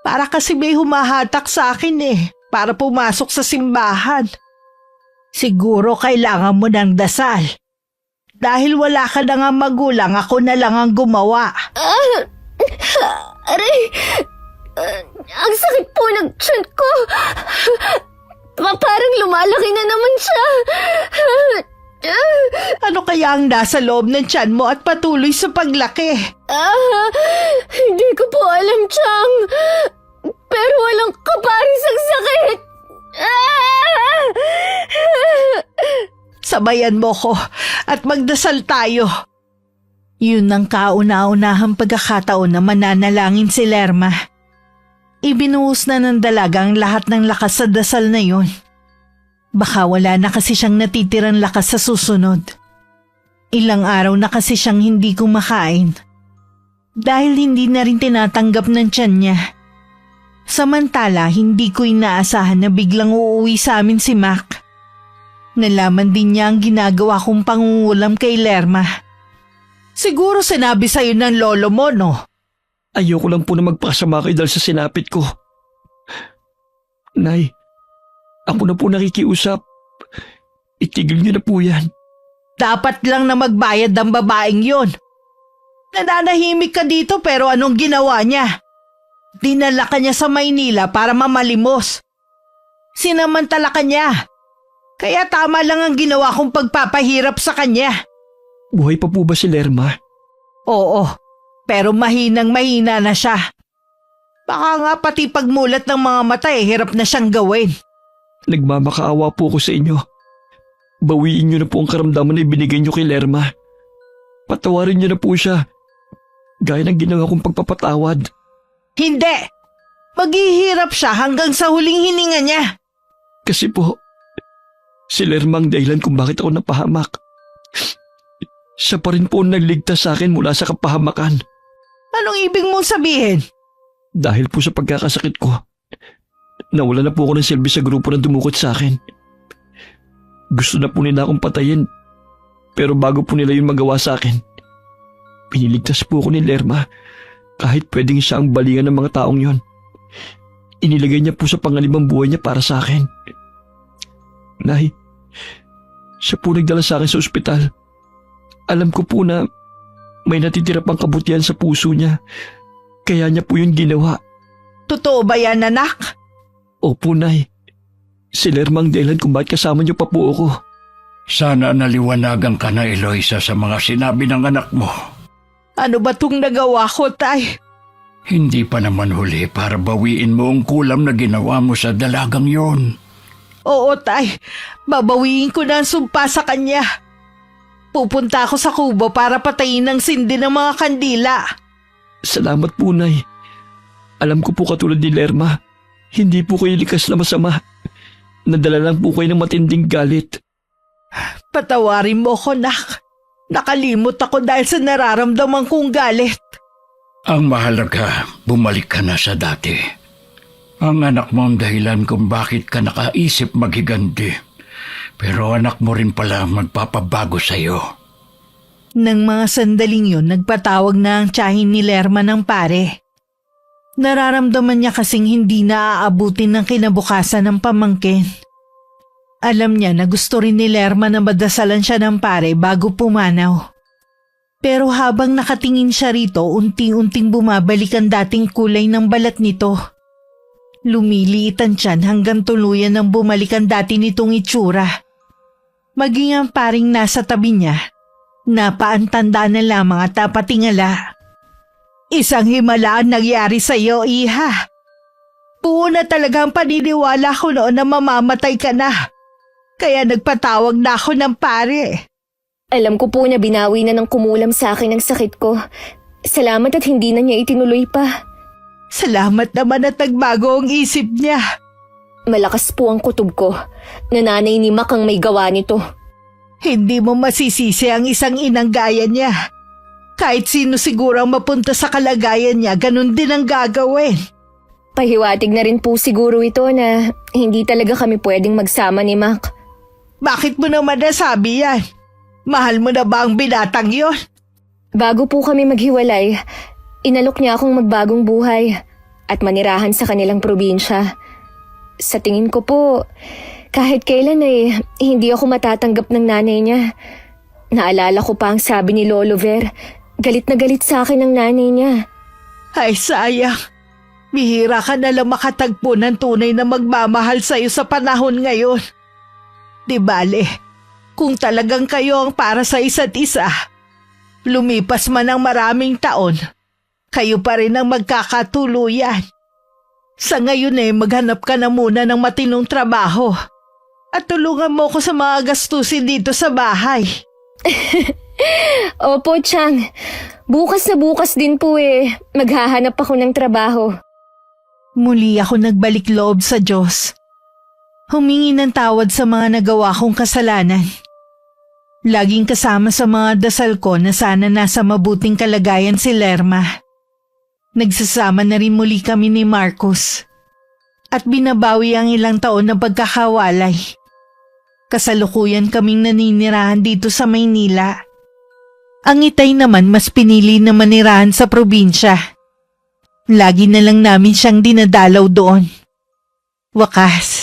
Para kasi may humahatak sa akin para pumasok sa simbahan. Siguro kailangan mo ng dasal. Dahil wala ka na nga magulang, ako na lang ang gumawa. Aray! Ang sakit po ng tiyan ko. Parang lumalaki na naman siya. Ano kaya ang nasa loob ng tiyan mo at patuloy sa paglaki? Hindi ko po alam, Chang. Pero walang kaparis ang sakit. Sabayan mo ko at magdasal tayo. Yun ang kauna-unahang pagkakataon na mananalangin si Lerma. Ibinuhos na ng dalaga ang lahat ng lakas sa dasal na yun. Baka wala na kasi siyang natitirang lakas sa susunod. Ilang araw na kasi siyang hindi kumakain. Dahil hindi na rin tinatanggap ng tiyan niya. Samantala, hindi ko inaasahan na biglang uuwi sa amin si Mac. Nalaman din niya ang ginagawa kong pangungulam kay Lerma. Siguro sinabi sa'yo ng lolo mo, no? Ayoko lang po na magpakasama kayo dahil sa sinapit ko. Nay, ako na po nakikiusap. Itigil niyo na po yan. Dapat lang na magbayad ang babaeng yon. Nananahimik ka dito pero anong ginawa niya? Dinala ka niya sa Maynila para mamalimos. Sinamantala ka niya. Kaya tama lang ang ginawa kong pagpapahirap sa kanya. Buhay pa po ba si Lerma? Oo, pero mahinang-mahina na siya. Baka nga pati pagmulat ng mga mata hirap na siyang gawin. Nagmamakaawa po ko sa inyo. Bawiin niyo na po ang karamdaman na ibinigay niyo kay Lerma. Patawarin niyo na po siya. Gaya ng ginawa kong pagpapatawad. Hindi! Maghihirap siya hanggang sa huling hininga niya. Kasi po, si Lerma ang dahilan kung bakit ako napahamak. Siya pa rin po ang nagligtas sa akin mula sa kapahamakan. Anong ibig mong sabihin? Dahil po sa pagkakasakit ko, nawala na po ako ng silbi sa grupo na dumukot sa akin. Gusto na po nila akong patayin, pero bago po nila yung magawa sa akin, piniligtas po ako ni Lerma kahit pwedeng siya ang balingan ng mga taong yon. Inilagay niya po sa pangalibang buhay niya para sa akin. Nay, siya po nagdala sa akin sa ospital. Alam ko po na may natitira pang kabutihan sa puso niya, kaya niya po yun ginawa. Totoo ba yan, anak? Opo, Nay. Si Lerma ang dahilan kung bakit kasama niyo pa po ako. Sana naliwanagan ka na, Eloisa, sa mga sinabi ng anak mo. Ano ba itong nagawa ko, Tay? Hindi pa naman huli para bawiin mo ang kulam na ginawa mo sa dalagang yon. Oo, Tay. Babawiin ko na ang sumpa sa kanya. Pupunta ako sa kubo para patayin ang sindi ng mga kandila. Salamat po, Nay. Alam ko po katulad ni Lerma, hindi po kayo likas na masama. Nadala lang po kayo ng matinding galit. Patawarin mo ko, nak. Nakalimot ako dahil sa nararamdaman kong galit. Ang mahalaga, bumalik ka na sa dati. Ang anak mo ang dahilan kung bakit ka nakaisip maghiganti. Pero anak mo rin pala ang magpapabago sa'yo. Nang mga sandaling yun, nagpatawag na ang tiyahin ni Lerma ng pare. Nararamdaman niya kasing hindi na aabutin ng kinabukasan ng pamangkin. Alam niya na gusto rin ni Lerma na madasalan siya ng pare bago pumanaw. Pero habang nakatingin siya rito, unti-unting bumabalik ang dating kulay ng balat nito. Lumiliit ang tiyan hanggang tuluyan ng bumalik ang dati nitong itsura. Maging ang paring nasa tabi niya, napaantanda na lamang at napatingala. Isang himala ang nangyari sa iyo, iha. Buo na talaga ang paniniwala ko noon na mamamatay ka na. Kaya nagpatawag na ako ng pare. Alam ko po na binawi na ng kumulam sa akin ang sakit ko. Salamat at hindi na niya itinuloy pa. Salamat naman at nagbago ang isip niya. Malakas po ang kutob ko. Nanay ni Mac ang may gawa nito. Hindi mo masisisi ang isang inang gaya niya. Kahit sino siguro ang mapunta sa kalagayan niya, ganun din ang gagawin. Pahiwatig na rin po siguro ito na hindi talaga kami pwedeng magsama ni Mac. Bakit mo naman nasabi yan? Mahal mo na ba ang binatang yon? Bago po kami maghiwalay, inalok niya akong magbagong buhay at manirahan sa kanilang probinsya. Sa tingin ko po, kahit kailan hindi ako matatanggap ng nanay niya. Naalala ko pa ang sabi ni Lolo Ver, galit na galit sa akin ang nanay niya. Ay sayang, bihira ka na lang makatagpo ng tunay na magmamahal sa'yo sa panahon ngayon. Di bale, kung talagang kayo ang para sa isa't isa, lumipas man ang maraming taon, kayo pa rin ang magkakatuluyan. Sa ngayon maghanap ka na muna ng matinong trabaho at tulungan mo ko sa mga gastusin dito sa bahay. Opo, Chang. Bukas na bukas din po maghahanap ako ng trabaho. Muli ako nagbalik loob sa Diyos. Humingi ng tawad sa mga nagawa kong kasalanan. Laging kasama sa mga dasal ko na sana nasa mabuting kalagayan si Lerma. Nagsasama na rin muli kami ni Marcos. At binabawi ang ilang taon na pagkakawalay. Kasalukuyan kaming naninirahan dito sa Maynila. Ang itay naman mas pinili na manirahan sa probinsya. Lagi na lang namin siyang dinadalaw doon. Wakas,